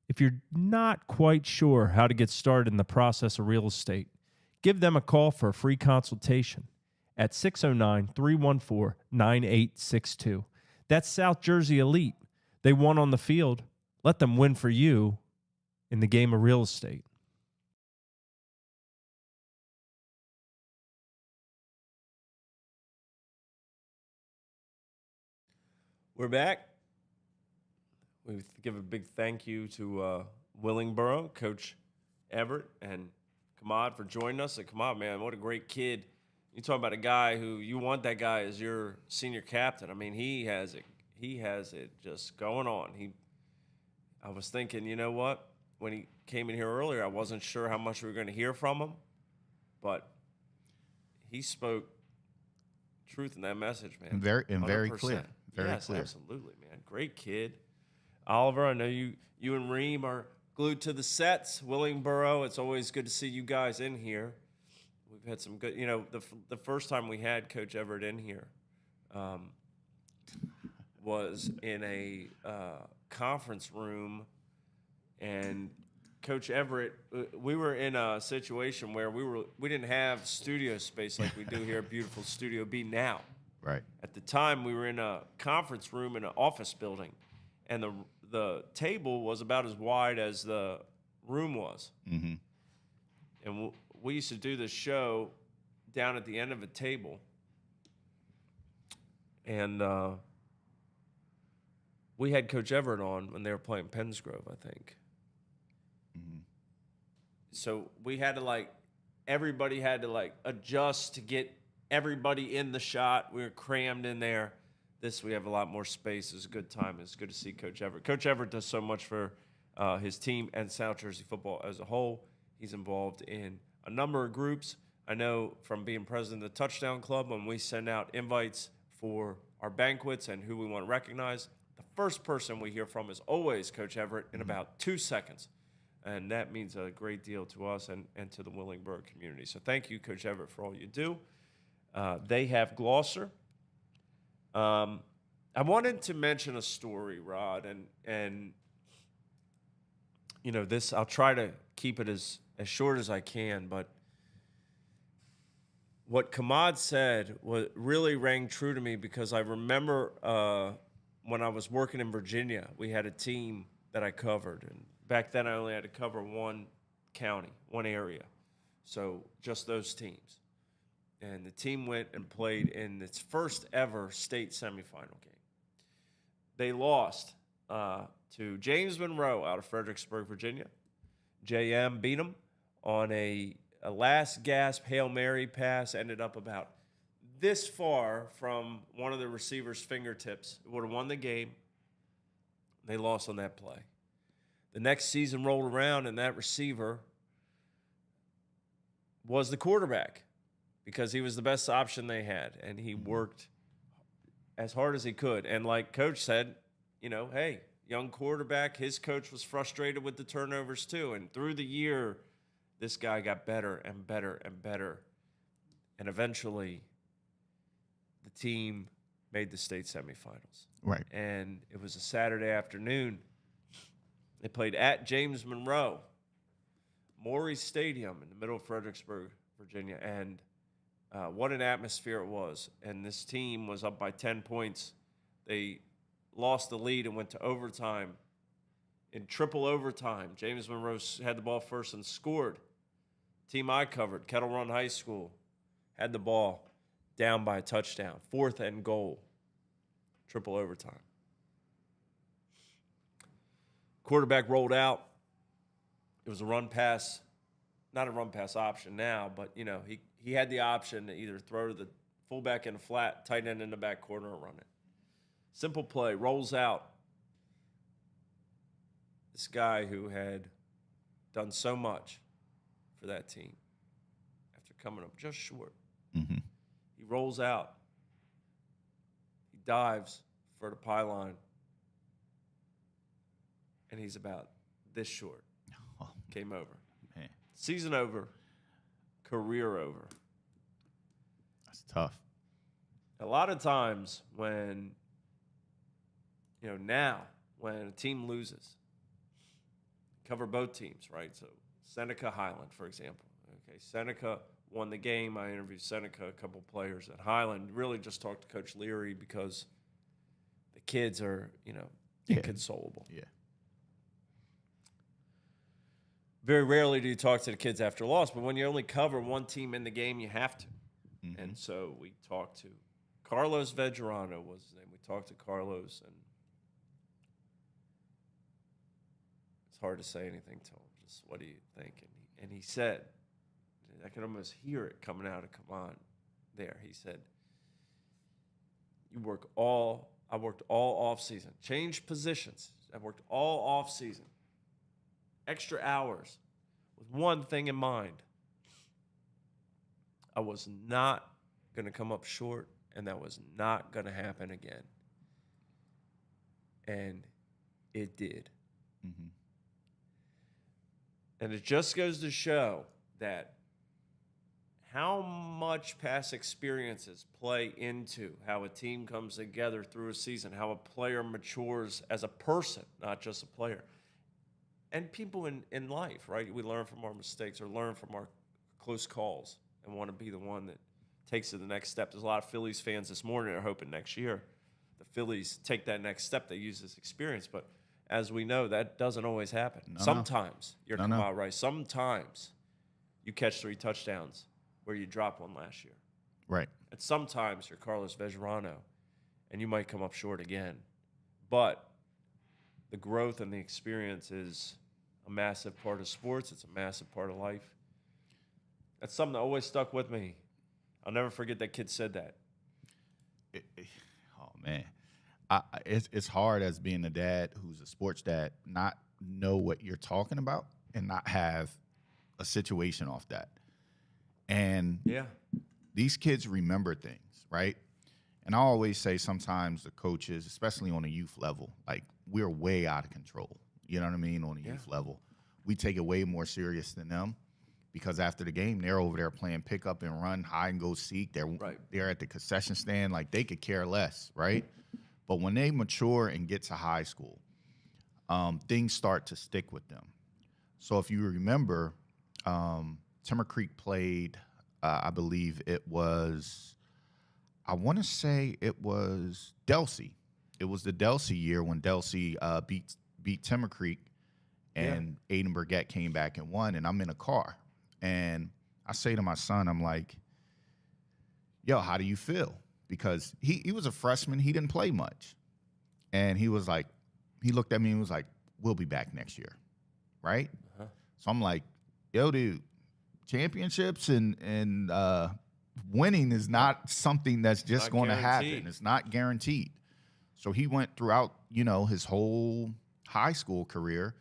if you're not quite sure how to get started in the process of real estate, give them a call for a free consultation at 609-314-9862. That's South Jersey Elite. They won on the field. Let them win for you in the game of real estate. We're back. We give a big thank you to Willingboro, Coach Everette, and Khamaad for joining us. And Khamaad, man, what a great kid. You talk about a guy who you want that guy as your senior captain. I mean, he has it. He has it just going on. I was thinking, you know what? When he came in here earlier, I wasn't sure how much we were going to hear from him, but he spoke truth in that message, man. Very 100%. clear. Very yes, clear. Absolutely, man. Great kid. Oliver, I know you and Reem are glued to the sets. Willingboro, it's always good to see you guys in here. We've had some good, the first time we had Coach Everette in here was in a conference room, and Coach Everette, we were in a situation where we didn't have studio space like we do here at beautiful Studio B now. Right. At the time, we were in a conference room in an office building, and the table was about as wide as the room was. Mm-hmm. And we used to do this show down at the end of a table, and we had Coach Everette on when they were playing Pensgrove, I think. Mm-hmm. So we had to everybody had to adjust to get everybody in the shot. We were crammed in there. We have a lot more space. It's a good time. It's good to see Coach Everette. Coach Everette does so much for his team and South Jersey football as a whole. He's involved in a number of groups. I know from being president of the Touchdown Club, when we send out invites for our banquets and who we want to recognize, the first person we hear from is always Coach Everette in about 2 seconds. And that means a great deal to us and to the Willingboro community. So thank you, Coach Everette, for all you do. They have Gloucester. I wanted to mention a story, Rod, and this, I'll try to keep it as short as I can, but what Khamaad said really rang true to me, because I remember when I was working in Virginia, we had a team that I covered, and back then I only had to cover one county, one area, so just those teams. And the team went and played in its first ever state semifinal game. They lost to James Monroe out of Fredericksburg, Virginia. JM beat them on a last gasp Hail Mary pass, ended up about this far from one of the receiver's fingertips. It would have won the game. They lost on that play. The next season rolled around, and that receiver was the quarterback, because he was the best option they had, and he worked as hard as he could. And like Coach said, hey, young quarterback. His coach was frustrated with the turnovers too. And through the year, this guy got better and better and better. And eventually, the team made the state semifinals. Right. And it was a Saturday afternoon. They played at James Monroe, Maury Stadium in the middle of Fredericksburg, Virginia. And what an atmosphere it was. And this team was up by 10 points. They lost the lead and went to overtime. In triple overtime, James Monroe had the ball first and scored. Team I covered, Kettle Run High School, had the ball down by a touchdown. 4th and goal. Triple overtime. Quarterback rolled out. It was a run pass, not a run pass option now, but he had the option to either throw to the fullback in a flat, tight end in the back corner, or run it. Simple play, rolls out. This guy who had done so much for that team after coming up just short. Mm-hmm. He rolls out. He dives for the pylon. And he's about this short. Oh, Game over. man. Season over. Career over. That's tough. A lot of times when, now when a team loses, cover both teams, right? So Seneca Highland, for example. Okay, Seneca won the game. I interviewed Seneca, a couple players at Highland. Really just talked to Coach Leary because the kids are, inconsolable. Yeah. Very rarely do you talk to the kids after a loss, but when you only cover one team in the game, you have to. Mm-hmm. And so we talked to Carlos Vegerano was his name. We talked to Carlos, and it's hard to say anything to him. Just, what do you think? And he said, I could almost hear it coming out of Khamaad there. He said, I worked all off season, changed positions. I worked all off season. Extra hours with one thing in mind. I was not going to come up short, and that was not going to happen again. And it did. Mm-hmm. And it just goes to show that how much past experiences play into how a team comes together through a season, how a player matures as a person, not just a player. And people in life, right? We learn from our mistakes or learn from our close calls and want to be the one that takes it the next step. There's a lot of Phillies fans this morning that are hoping next year the Phillies take that next step. They use this experience. But as we know, that doesn't always happen. Sometimes you're Khamaad Rice. Sometimes you catch 3 touchdowns where you dropped one last year. Right. And sometimes you're Carlos Vegerano, and you might come up short again. But the growth and the experience is a massive part of sports. It's a massive part of life. That's something that always stuck with me. I'll never forget that kid said that. Oh, man. It's hard as being a dad who's a sports dad, not know what you're talking about and not have a situation off that. And these kids remember things, right? And I always say sometimes the coaches, especially on a youth level, like we're way out of control. You know what I mean? On a youth level, we take it way more serious than them because after the game, they're over there playing pick up and run, hide and go seek. They're at the concession stand. Like they could care less, right? But when they mature and get to high school, things start to stick with them. So if you remember, Timber Creek played, I believe it was, I want to say it was Delsey. It was the Delsey year when Delsey beat Timber Creek, and Aiden Burgett came back and won, and I'm in a car. And I say to my son, I'm like, yo, how do you feel? Because he was a freshman. He didn't play much. And he was like, he looked at me and was like, we'll be back next year, right? Uh-huh. So I'm like, yo, dude, championships and winning is not something that's just going to happen. It's not guaranteed. So he went throughout, his whole high school career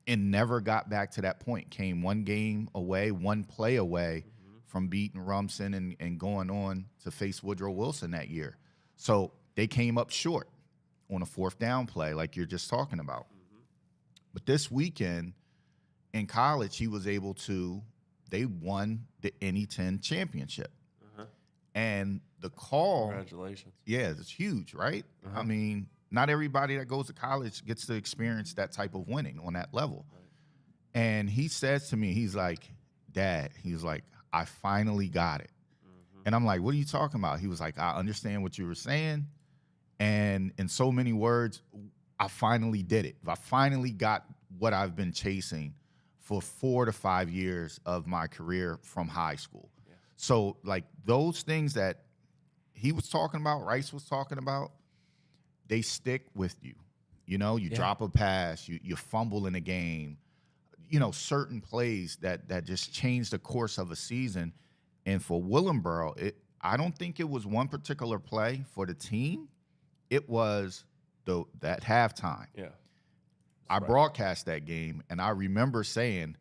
and never got back to that point. Came one game away, one play away from beating Rumson and going on to face Woodrow Wilson that year. So they came up short. on a fourth down play, like you're just talking about. But this weekend in college, he was able to. They won the NE10 championship, and the call. Congratulations. Yeah, it's huge, right? I mean, not everybody that goes to college gets to experience that type of winning on that level. Right. And he says to me, he's like, Dad, he's like, I finally got it. And I'm like, what are you talking about? He was like, I understand what you were saying. And in so many words, I finally did it. I finally got what I've been chasing for 4 to 5 years of my career from high school. Yeah. So, like, those things that he was talking about, Rice was talking about, they stick with you. You know, you drop a pass, you fumble in a game, you know, certain plays that just change the course of a season. And for Willingboro, I don't think it was one particular play for the team. It was that halftime. Yeah. I broadcast that game, and I remember saying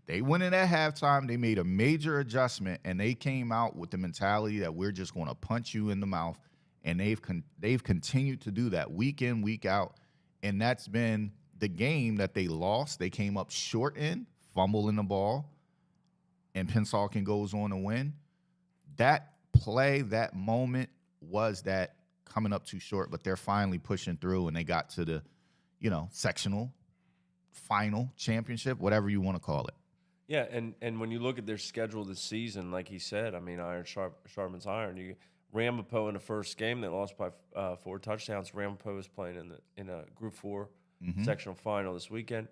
they went in at halftime, they made a major adjustment, and they came out with the mentality that we're just going to punch you in the mouth, and they've continued to do that week in, week out, and that's been the game that they lost. They came up short in, fumbling the ball, and Pennsauken goes on to win. That play, that moment was that coming up too short, but they're finally pushing through, and they got to the, you know, sectional, final, championship, whatever you want to call it. Yeah, and when you look at their schedule this season, like he said, I mean, iron sharpens iron. Ramapo in the first game, they lost by 4 touchdowns. Ramapo is playing in a Group 4 sectional final this weekend.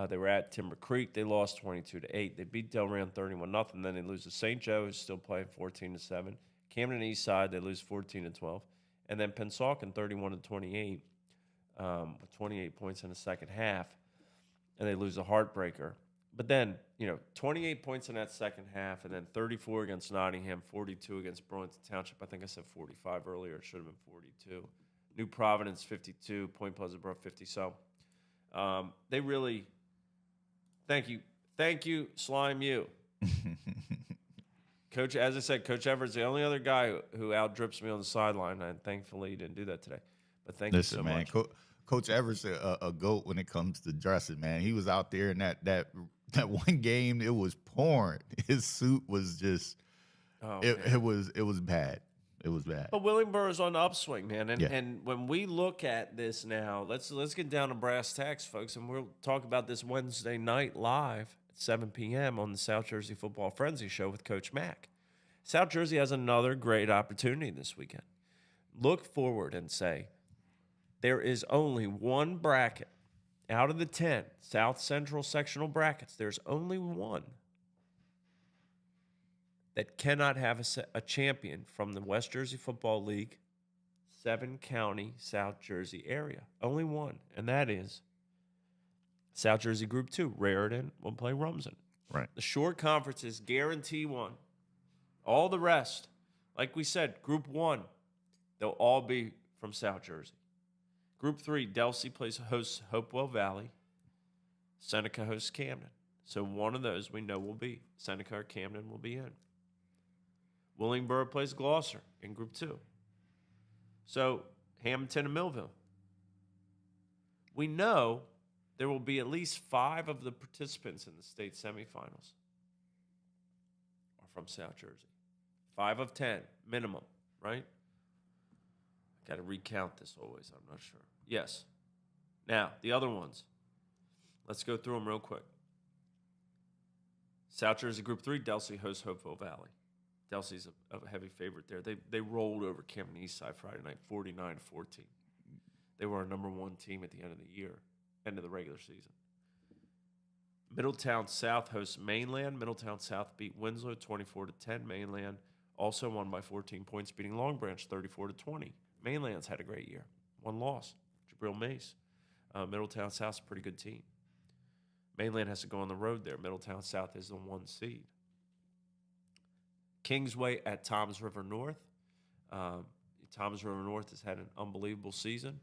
They were at Timber Creek. They lost 22-8. They beat Delran 31-0. Then they lose to St. Joe, who's still playing 14-7. Camden Eastside, they lose 14-12. And then Pennsauken 31-28 with 28 points in the second half. And they lose a heartbreaker. But then, you know, 28 points in that second half, and then 34 against Nottingham, 42 against Burlington Township. I think I said 45 earlier. It should have been 42. New Providence, 52. Point Pleasant-Borough, 50. So they really – thank you, Slime U. Coach, as I said, Coach Everett's the only other guy who outdrips me on the sideline, and thankfully he didn't do that today. But thank you so much. Coach Everett's a GOAT when it comes to dressing, man. He was out there in that one game, it was pouring. His suit was just it was bad. It was bad. But Willingboro's on the upswing, man. And when we look at this now, let's get down to brass tacks, folks, and we'll talk about this Wednesday night live at 7 p.m. on the South Jersey Football Frenzy Show with Coach Mack. South Jersey has another great opportunity this weekend. Look forward and say, there is only one bracket out of the 10 South Central sectional brackets. There's only one that cannot have a champion from the West Jersey Football League 7-county South Jersey area. Only one, and that is South Jersey Group 2. Raritan will play Rumson. Right. The short conferences guarantee one. All the rest, like we said, Group 1, they'll all be from South Jersey. Group 3, Delsea hosts Hopewell Valley. Seneca hosts Camden. So one of those we know will be. Seneca or Camden will be in. Willingboro plays Gloucester in Group 2. So Hamilton and Millville. We know there will be at least 5 of the participants in the state semifinals are from South Jersey. 5 of 10, minimum, right? Got to recount this always. I'm not sure. Yes. Now, the other ones. Let's go through them real quick. South Jersey Group 3, Delsea hosts Hopewell Valley. Delsea's a heavy favorite there. They rolled over Camden Eastside Friday night, 49-14. They were our number 1 team at the end of the year, end of the regular season. Middletown South hosts Mainland. Middletown South beat Winslow 24-10. Mainland also won by 14 points, beating Long Branch 34-20. Mainland's had a great year. 1 loss, Jabril Mace. Middletown South's a pretty good team. Mainland has to go on the road there. Middletown South is the 1 seed. Kingsway at Toms River North. Toms River North has had an unbelievable season.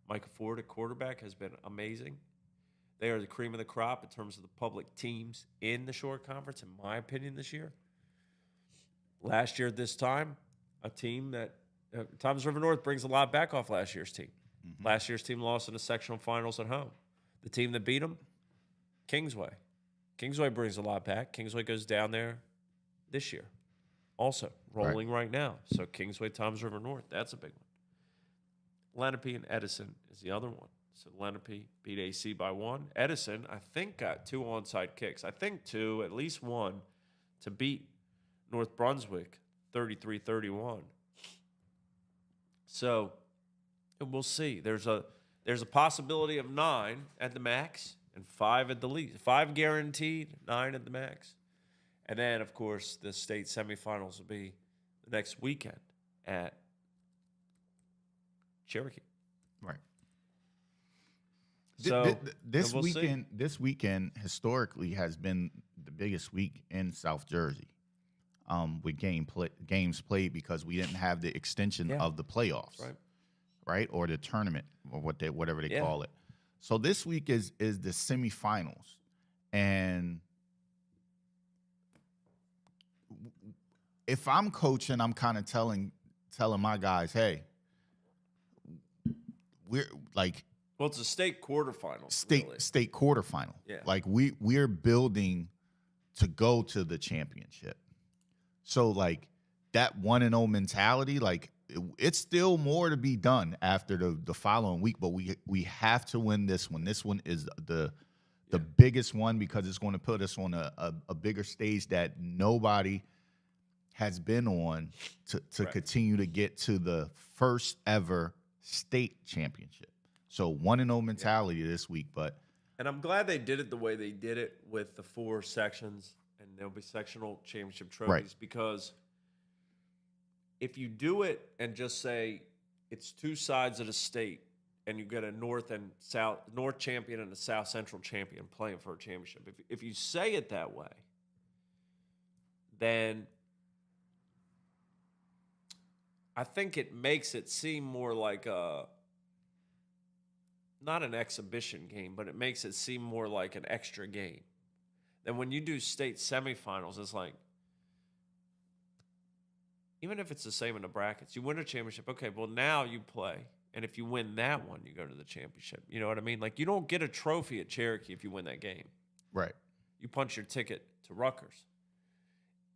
Micah Ford at quarterback has been amazing. They are the cream of the crop in terms of the public teams in the short conference, in my opinion, this year. Last year at this time, a team that Toms River North brings a lot back off last year's team. Last year's team lost in the sectional finals at home. The team that beat them, Kingsway. Kingsway brings a lot back. Kingsway goes down there this year. Also rolling right now. So Kingsway, Toms River North, that's a big one. Lenape and Edison is the other one. So Lenape beat AC by 1. Edison, I think, got 2 onside kicks. I think 2, at least 1, to beat North Brunswick 33-31. So we'll see. There's a possibility of 9 at the max and 5 at the least. 5 guaranteed, 9 at the max. And then, of course, the state semifinals will be the next weekend at Cherokee. Right. So this we'll weekend, this weekend historically has been the biggest week in South Jersey, with games played because we didn't have the extension of the playoffs, right, or the tournament or whatever they call it. So this week is the semifinals, and if I'm coaching, I'm kind of telling my guys, hey, we're like. Well, it's a state quarterfinal. State quarterfinal. Yeah. Like we're building to go to the championship. So like that 1-0 mentality, like it's still more to be done after the following week, but we have to win this one. This one is the biggest one because it's going to put us on a bigger stage that nobody has been on to continue to get to the first ever state championship. So 1-0 mentality this week, and I'm glad they did it the way they did it with the 4 sections, and there'll be sectional championship trophies because if you do it and just say it's 2 sides of the state and you get a North champion and a South Central champion playing for a championship, if you say it that way, then I think it makes it seem more like not an exhibition game, but it makes it seem more like an extra game. Then when you do state semifinals, it's like, even if it's the same in the brackets, you win a championship, okay, well, now you play. And if you win that one, you go to the championship. You know what I mean? Like, you don't get a trophy at Cherokee if you win that game. right. You punch your ticket to Rutgers.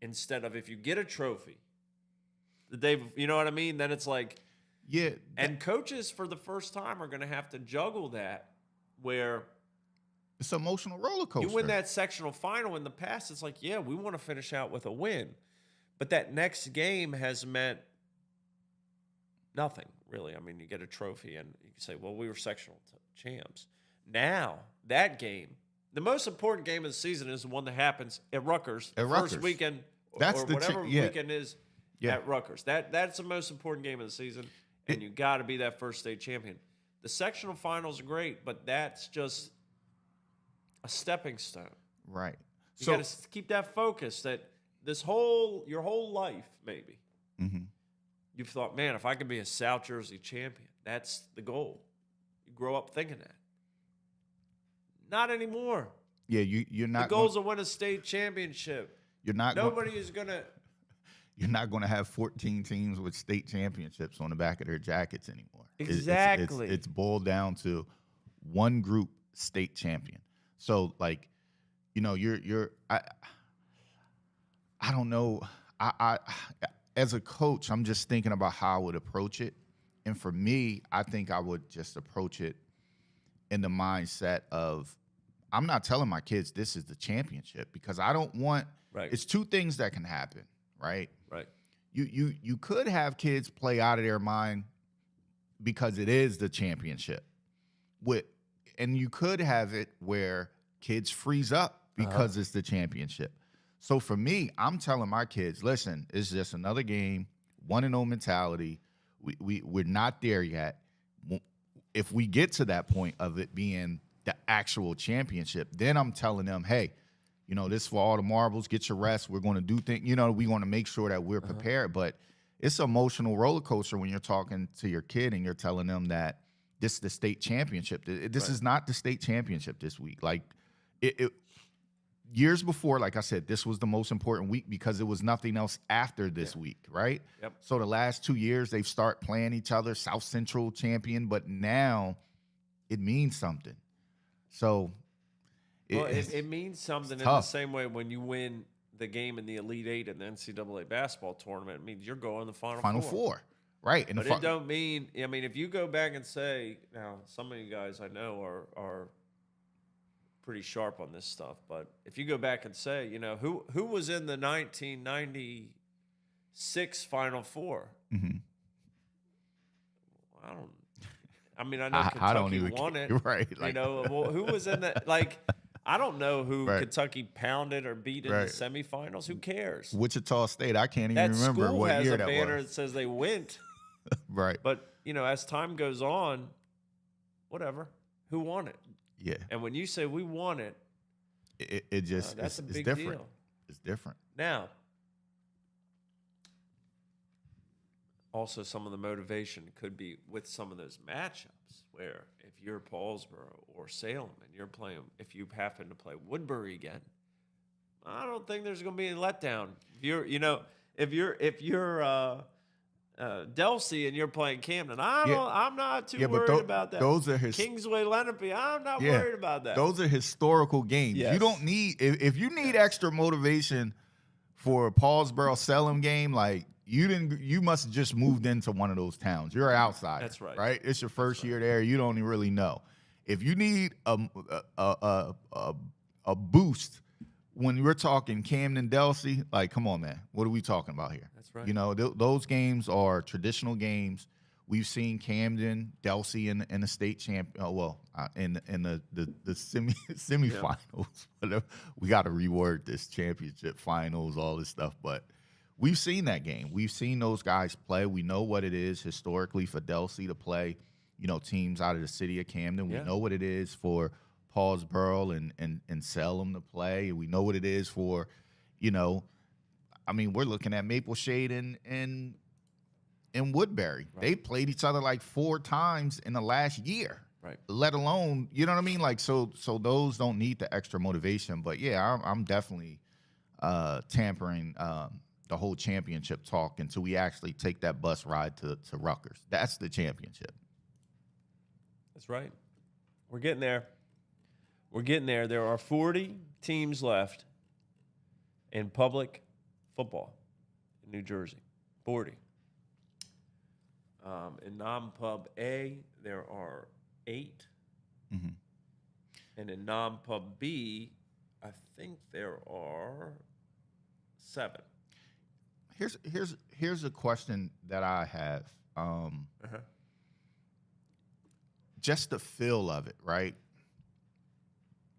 Instead of if you get a trophy the day, you know what I mean? Then it's like, Yeah. and coaches for the first time are going to have to juggle that where It's an emotional roller coaster. you win that sectional final in the past. It's like, yeah, we want to finish out with a win. But that next game has meant nothing, really. I mean, you get a trophy and you can say, well, we were sectional champs. Now, that game, the most important game of the season is the one that happens at Rutgers. First weekend That's or the whatever weekend is at Rutgers. That's the most important game of the season. And you got to be that first state champion. The sectional finals are great, but that's just a stepping stone. Right. You got to keep that focus that your whole life, maybe, you've thought, man, if I could be a South Jersey champion, that's the goal. You grow up thinking that. Not anymore. Yeah, you're not. The goal's to win a state championship. You're not. Nobody is going to. You're not going to have 14 teams with state championships on the back of their jackets anymore. Exactly. It's boiled down to one group state champion. So, like, you know, I don't know. I as a coach, I'm just thinking about how I would approach it. And for me, I think I would just approach it in the mindset of, I'm not telling my kids this is the championship because I don't want. Right. It's 2 things that can happen. Right. Right. You could have kids play out of their mind because it is the championship. And you could have it where kids freeze up because it's the championship. So for me, I'm telling my kids, listen, it's just another game, 1-0 mentality. We're not there yet. If we get to that point of it being the actual championship, then I'm telling them, hey, you know, this for all the marbles, get your rest. We're going to do things, you know, we want to make sure that we're prepared. But it's an emotional roller coaster when you're talking to your kid and you're telling them that this is the state championship. This is not the state championship this week. Like, years before, like I said, this was the most important week because there was nothing else after this week, right? Yep. So the last 2 years, they've started playing each other, South Central champion, but now it means something. So it means something in the tough. same way when you win the game in the Elite Eight in the NCAA basketball tournament. It means you're going to the Final Four. Right. But it don't mean, I mean, if you go back and say, now, some of you guys I know are pretty sharp on this stuff, but if you go back and say, you know, who was in the 1996 Final Four? Mhm. I mean, I know Kentucky won it. Right. You know, well, who was in that? Like, I don't know who Right. Kentucky pounded or beat in the semifinals. Who cares? Wichita State, I can't even That remember school what has year a that banner was. that says they went. Right. But, you know, as time goes on, whatever. Who won it? Yeah. And when you say we won it, It just that's a big different. deal. It's different. Now, also some of the motivation could be with some of those matchups where if you're Paulsboro or Salem and you're playing, if you happen to play Woodbury again, I don't think there's going to be a letdown. If you're, you know, if you're Delsey and you're playing Camden, I'm not too worried about that. Those are Kingsway Lenape, I'm not worried about that. Those are historical games. Yes. You don't need if you need extra motivation for a Paulsboro Salem game, like you must have just moved into one of those towns. You're an outsider. That's right. Right? It's your first year there. You don't even really know. If you need a boost when we're talking Camden Delsey, like, come on, man. What are we talking about here? That's right. You know, those games are traditional games. We've seen Camden, Delsey in the state champion. In the semifinals. Whatever. We got to reword this championship finals, all this stuff. But we've seen that game. We've seen those guys play. We know what it is historically for Delsey to play, you know, teams out of the city of Camden. We know what it is for Paulsboro and Salem to play. We know what it is for, you know, I mean, we're looking at Maple Shade and Woodbury. Right. They played each other like 4 times in the last year. Right. Let alone, you know what I mean? Like, so those don't need the extra motivation. But yeah, I'm definitely tampering the whole championship talk until we actually take that bus ride to Rutgers. That's the championship. That's right. We're getting there. We're getting there. There are 40 teams left in public football in New Jersey. 40. In non-pub A, there are 8. Mm-hmm. And in non-pub B, I think there are 7. Here's a question that I have. Just the feel of it, right?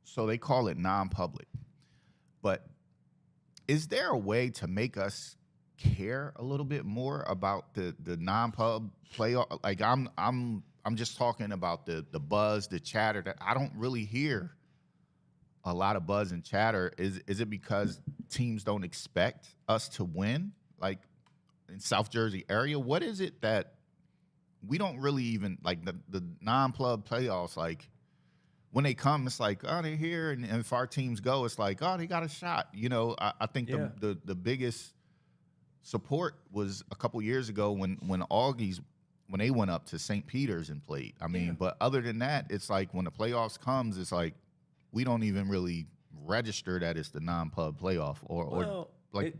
So they call it non-public. But is there a way to make us care a little bit more about the non-pub playoff? Like I'm just talking about the buzz, the chatter that I don't really hear a lot of buzz and chatter. Is it because teams don't expect us to win? Like in South Jersey area, what is it that we don't really even like the non-pub playoffs? Like when they come, it's like, oh, they're here, and if our teams go, it's like, oh, they got a shot. You know, I think the biggest support was a couple years ago when Augies, when they went up to St. Peter's and played. I mean, but other than that, it's like when the playoffs comes, it's like we don't even really register that it's the non-pub playoff or like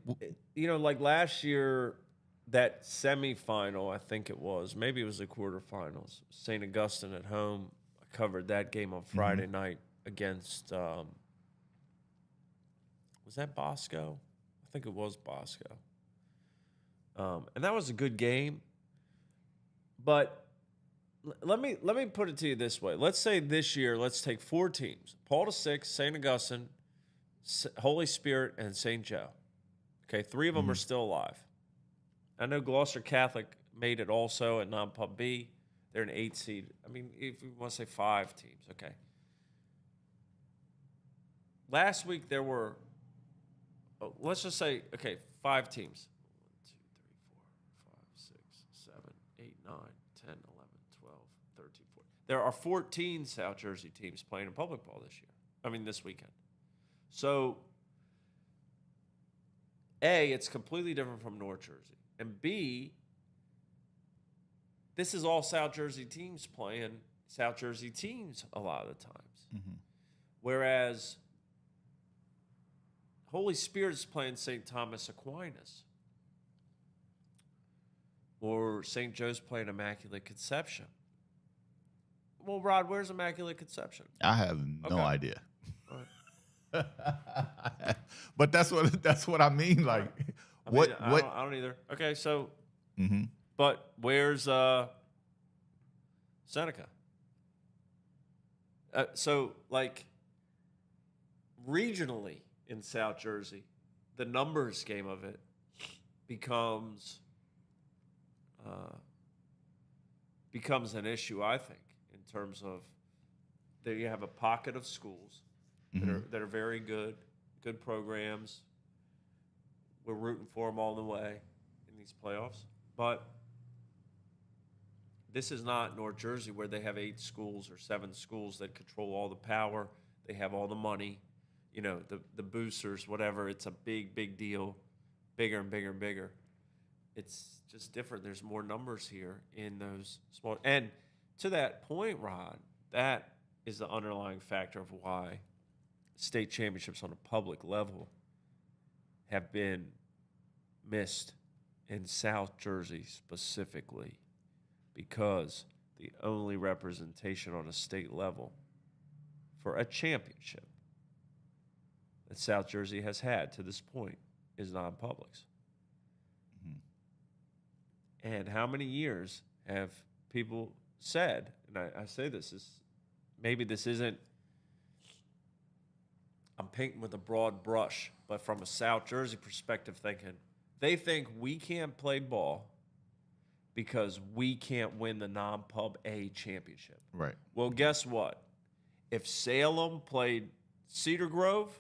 you know, like last year, that semifinal, I think it was, maybe it was the quarterfinals. St. Augustine at home. I covered that game on Friday night against. Was that Bosco? I think it was Bosco. And that was a good game. But let me put it to you this way. Let's say this year, let's take 4 teams: Paul to 6, St. Augustine, Holy Spirit, and St. Joe. Okay, 3 of them are still alive. I know Gloucester Catholic made it also at non-pub B. They're an 8 seed. I mean, if you want to say 5 teams, okay. Last week there were, let's just say, okay, 5 teams. 1, 2, 3, 4, 5, 6, 7, 8, 9, 10, 11, 12, 13, 14. There are 14 South Jersey teams playing in public ball this year. I mean, this weekend. So, A, it's completely different from North Jersey. And B, this is all South Jersey teams playing South Jersey teams a lot of the times. Mm-hmm. Whereas Holy Spirit's playing St. Thomas Aquinas. Or St. Joe's playing Immaculate Conception. Well, Rod, where's Immaculate Conception? I have no Okay. idea. All right. But that's what I mean. Like, I what? mean, what? I don't either. Okay, so, Mm-hmm. but where's Seneca? So, like, regionally in South Jersey, the numbers game of it becomes an issue, I think, in terms of there you have a pocket of schools that are very good programs. We're rooting for them all the way in these playoffs, but this is not North Jersey where they have 8 schools or 7 schools that control all the power. They have all the money, you know, the boosters, whatever. It's a big deal, bigger and bigger and bigger. It's just different. There's more numbers here in those small. And to that point, Rod, that is the underlying factor of why state championships on a public level have been missed in South Jersey specifically, because the only representation on a state level for a championship that South Jersey has had to this point is non-publics. And how many years have people said, and I say this is, maybe this isn't, I'm painting with a broad brush, but from a South Jersey perspective thinking, they think we can't play ball because we can't win the non-pub A championship. Right. Well, guess what? If Salem played Cedar Grove,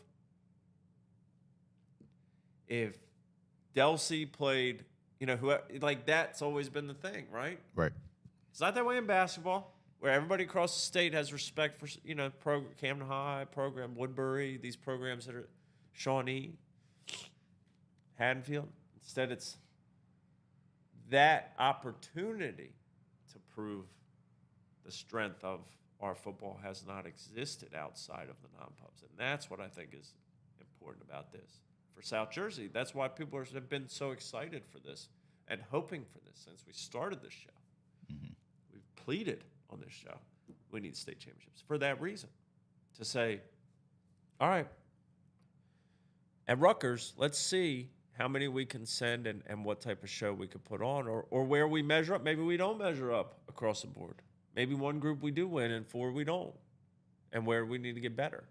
if Delsea played, you know, who, like, that's always been the thing, right? Right. It's not that way in basketball, where everybody across the state has respect for, you know, Camden High program, Woodbury, these programs that are Shawnee, Haddonfield. Instead, it's that opportunity to prove the strength of our football has not existed outside of the non-pubs. And that's what I think is important about this. For South Jersey, that's why people have been so excited for this and hoping for this since we started this show. Mm-hmm. We've pleaded on this show, we need state championships for that reason. To say, all right, at Rutgers, let's see how many we can send and what type of show we could put on, or where we measure up. Maybe we don't measure up across the board. Maybe one group we do win and 4 we don't, and where we need to get better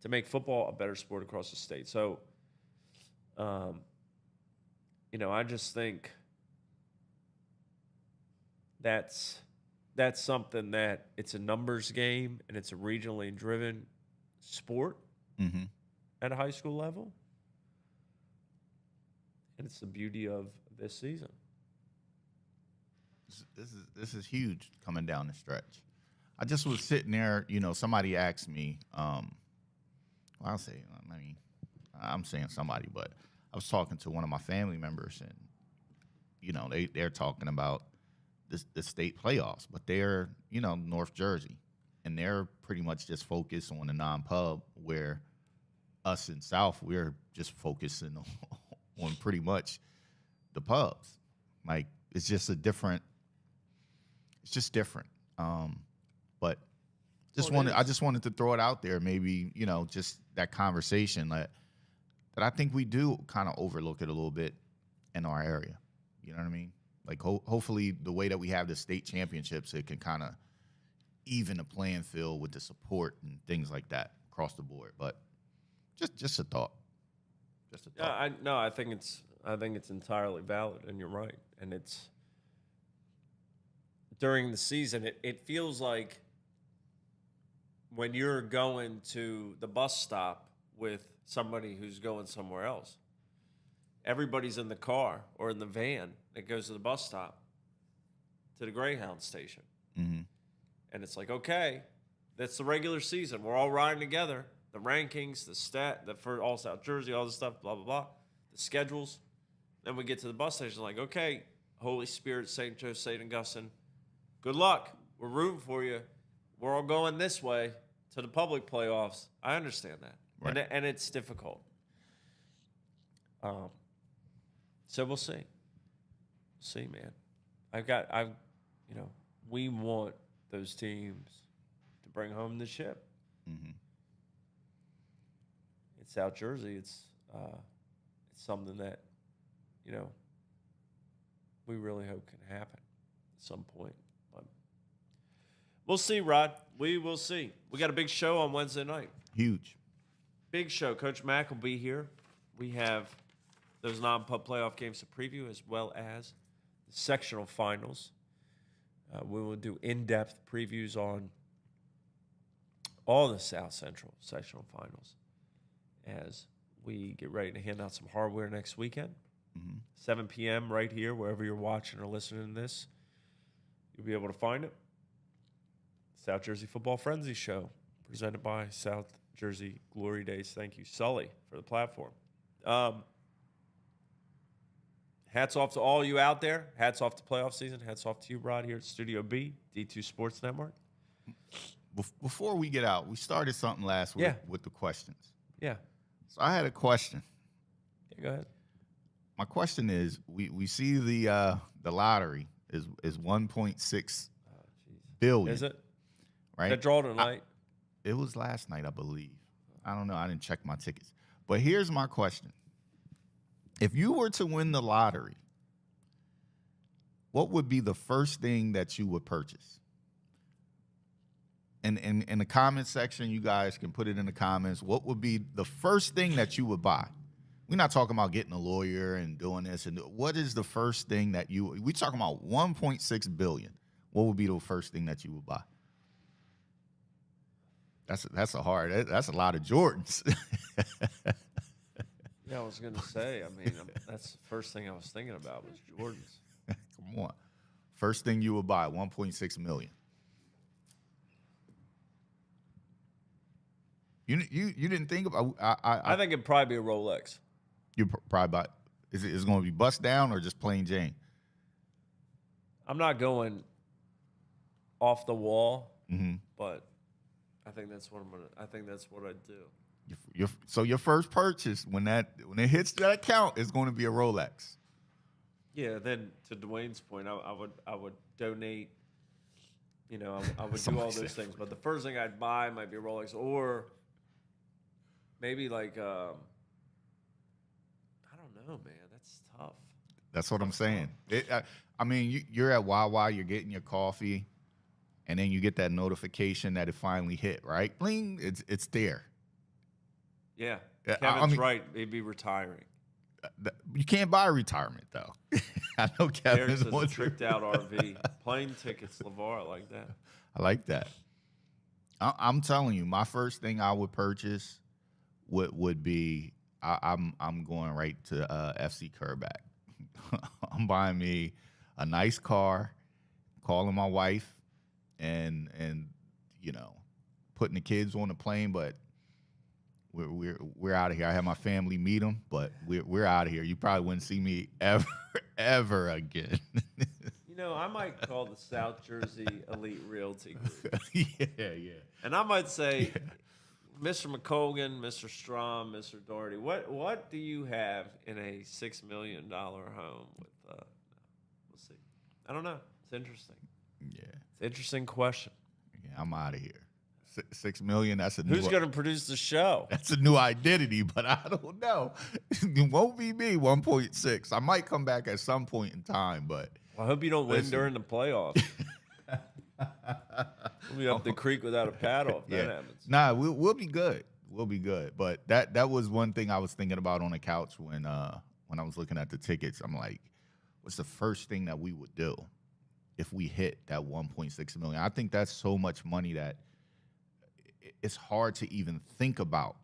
to make football a better sport across the state. So, you know, I just think that's something that it's a numbers game and it's a regionally driven sport at a high school level. And it's the beauty of this season. This is huge coming down the stretch. I just was sitting there, you know, somebody asked me, I'm saying somebody, but I was talking to one of my family members, and, you know, they're talking about the state playoffs, but they're, you know, North Jersey, and they're pretty much just focused on the non-pub, where us in South, we're just focusing on pretty much the pubs. Like, it's just different. But I just wanted to throw it out there. Maybe, you know, just that conversation that I think we do kind of overlook it a little bit in our area. You know what I mean? Like, hopefully the way that we have the state championships, it can kind of even the playing field with the support and things like that across the board. But just a thought. Just a thought. Yeah, I think it's entirely valid, and you're right. And it's during the season, it feels like when you're going to the bus stop with somebody who's going somewhere else, everybody's in the car or in the van that goes to the bus stop to the Greyhound station. Mm-hmm. And it's like, okay, that's the regular season. We're all riding together. the rankings, the for all South Jersey, all this stuff, blah blah blah, the schedules. Then we get to the bus station, like, okay, Holy Spirit, St. Joe, St. Augustine, good luck. We're rooting for you. We're all going this way to the public playoffs. I understand that, Right. and it's difficult. So we'll see. See, man. We want those teams to bring home the ship. Mm-hmm. In South Jersey, it's something that, we really hope can happen at some point. But we'll see, Rod. We will see. We got a big show on Wednesday night. Huge. Big show. Coach Mack will be here. We have those non-pub playoff games to preview, as well as the sectional finals. We will do in-depth previews on all the South Central sectional finals as we get ready to hand out some hardware next weekend. 7 p.m. right here, wherever you're watching or listening to this. You'll be able to find it. South Jersey Football Frenzy Show, presented by South Jersey Glory Days. Thank you, Sully, for the platform. Hats off to all you out there. Hats off to playoff season. Hats off to you, Rod, here at Studio B, D2 Sports Network. Before we get out, we started something last week with the questions. Yeah. So I had a question. Yeah, go ahead. My question is, we see the lottery is 1.6 billion. Is it? Right? That draw tonight? It was last night, I believe. I don't know. I didn't check my tickets. But here's my question. If you were to win the lottery, what would be the first thing that you would purchase? And in the comment section, you guys can put it in the comments. What would be the first thing that you would buy? We're not talking about getting a lawyer and doing this. And what is the first thing that we're talking about 1.6 billion. What would be the first thing that you would buy? That's a lot of Jordans. Yeah, I was going to say, that's the first thing I was thinking about was Jordans. Come on. First thing you would buy, 1.6 million. You didn't think about I think it'd probably be a Rolex. You probably buy. Is it going to be bust down or just plain Jane? I'm not going off the wall, Mm-hmm. but I think that's what I'd do. So your first purchase when it hits that account is going to be a Rolex. Yeah. Then to Dwayne's point, I would donate. I would do all those things. But the first thing I'd buy might be a Rolex, or maybe like I don't know, man. That's tough. That's what I'm saying. You're at Wawa, you're getting your coffee, and then you get that notification that it finally hit, right? Bling, it's there. Yeah, Kevin's right. They'd be retiring. You can't buy retirement, though. I know Kevin's a tricked out RV. Plane tickets, LeVar, I like that. I like that. I'm telling you, my first thing I would purchase would be I'm going right to FC Kerback. I'm buying me a nice car, calling my wife, and putting the kids on the plane, but we're out of here. I had my family meet them, but we're out of here. You probably wouldn't see me ever again. I might call the South Jersey Elite Realty Group. Yeah. And I might say, Mr. McColgan, Mr. Strom, Mr. Doherty, what do you have in a $6 million home with we'll see. I don't know. It's interesting. Yeah. It's an interesting question. Yeah, I'm out of here. 6 million, that's a new... Who's going to produce the show? That's a new identity, but I don't know. It won't be me, 1.6. I might come back at some point in time, but... Well, I hope you don't win during the playoffs. We'll be up the creek without a paddle if that happens. Nah, we'll be good. We'll be good. But that was one thing I was thinking about on the couch when I was looking at the tickets. I'm like, what's the first thing that we would do if we hit that 1.6 million? I think that's so much money that it's hard to even think about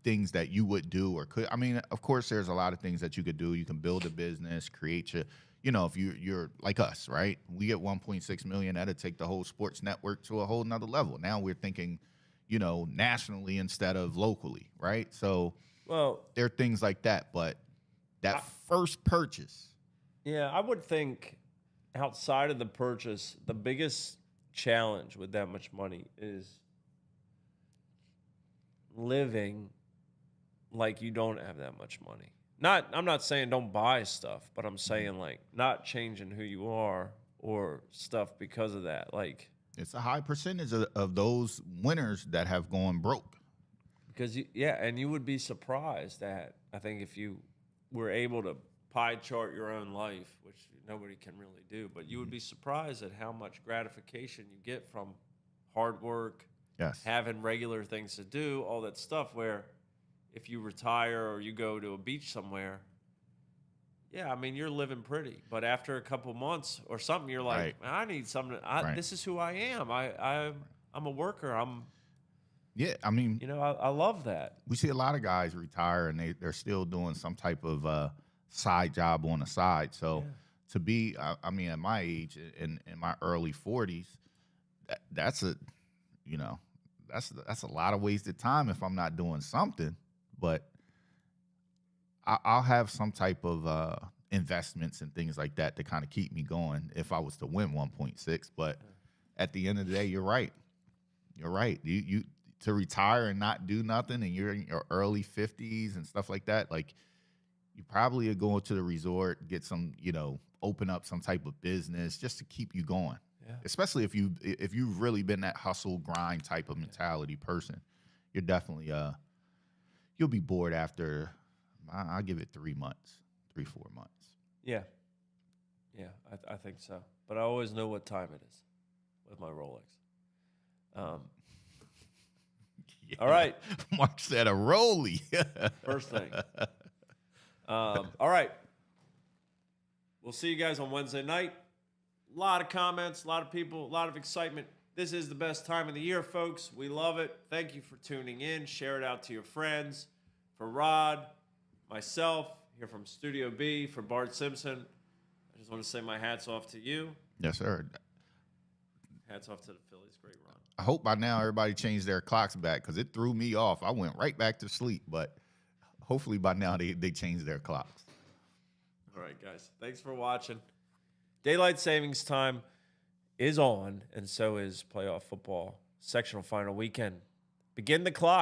things that you would do or could. Of course, there's a lot of things that you could do. You can build a business, create your, if you're like us, right? We get 1.6 million, that'd take the whole sports network to a whole nother level. Now we're thinking, nationally instead of locally, right? So Well, there are things like that, but that first purchase. yeah, I would think outside of the purchase, the biggest challenge with that much money is living like you don't have that much money. I'm not saying don't buy stuff, but I'm saying like not changing who you are or stuff because of that. Like, It's a high percentage of those winners that have gone broke. because and you would be surprised that I think if you were able to pie chart your own life, which nobody can really do, but you would be surprised at how much gratification you get from hard work, Yes. having regular things to do, all that stuff. Where if you retire or you go to a beach somewhere, yeah, I mean, you're living pretty, but after a couple months or something, you're like, Right. I need something. Right. This is who I am. I'm a worker. Yeah, I mean, I love that. we see a lot of guys retire and they're still doing some type of side job on the side. So to be, I mean, at my age, in my early 40s, that's a lot of wasted time if I'm not doing something. But I'll have some type of investments and things like that to kind of keep me going if I was to win 1.6. But at the end of the day, you're right. You're right. You to retire and not do nothing, and you're in your early 50s and stuff like that. Like, you probably are going to the resort, get some, open up some type of business just to keep you going. Yeah. Especially if you've really been that hustle grind type of mentality person, you're definitely you'll be bored after. I'll give it 3 months, 4 months. Yeah. Yeah, I think so. But I always know what time it is with my Rolex. Yeah. All right. Mark said a rollie. First thing. All right. We'll see you guys on Wednesday night. A lot of comments, a lot of people, a lot of excitement. This is the best time of the year, folks. We love it. Thank you for tuning in. Share it out to your friends. For Rod, myself, here from Studio B, for Bart Simpson, I just want to say my hat's off to you. Yes, sir. Hats off to the Phillies. Great run. I hope by now everybody changed their clocks back because it threw me off. I went right back to sleep, but hopefully by now they changed their clocks. All right, guys. Thanks for watching. Daylight savings time is on, and so is playoff football. Sectional final weekend. Begin the clock.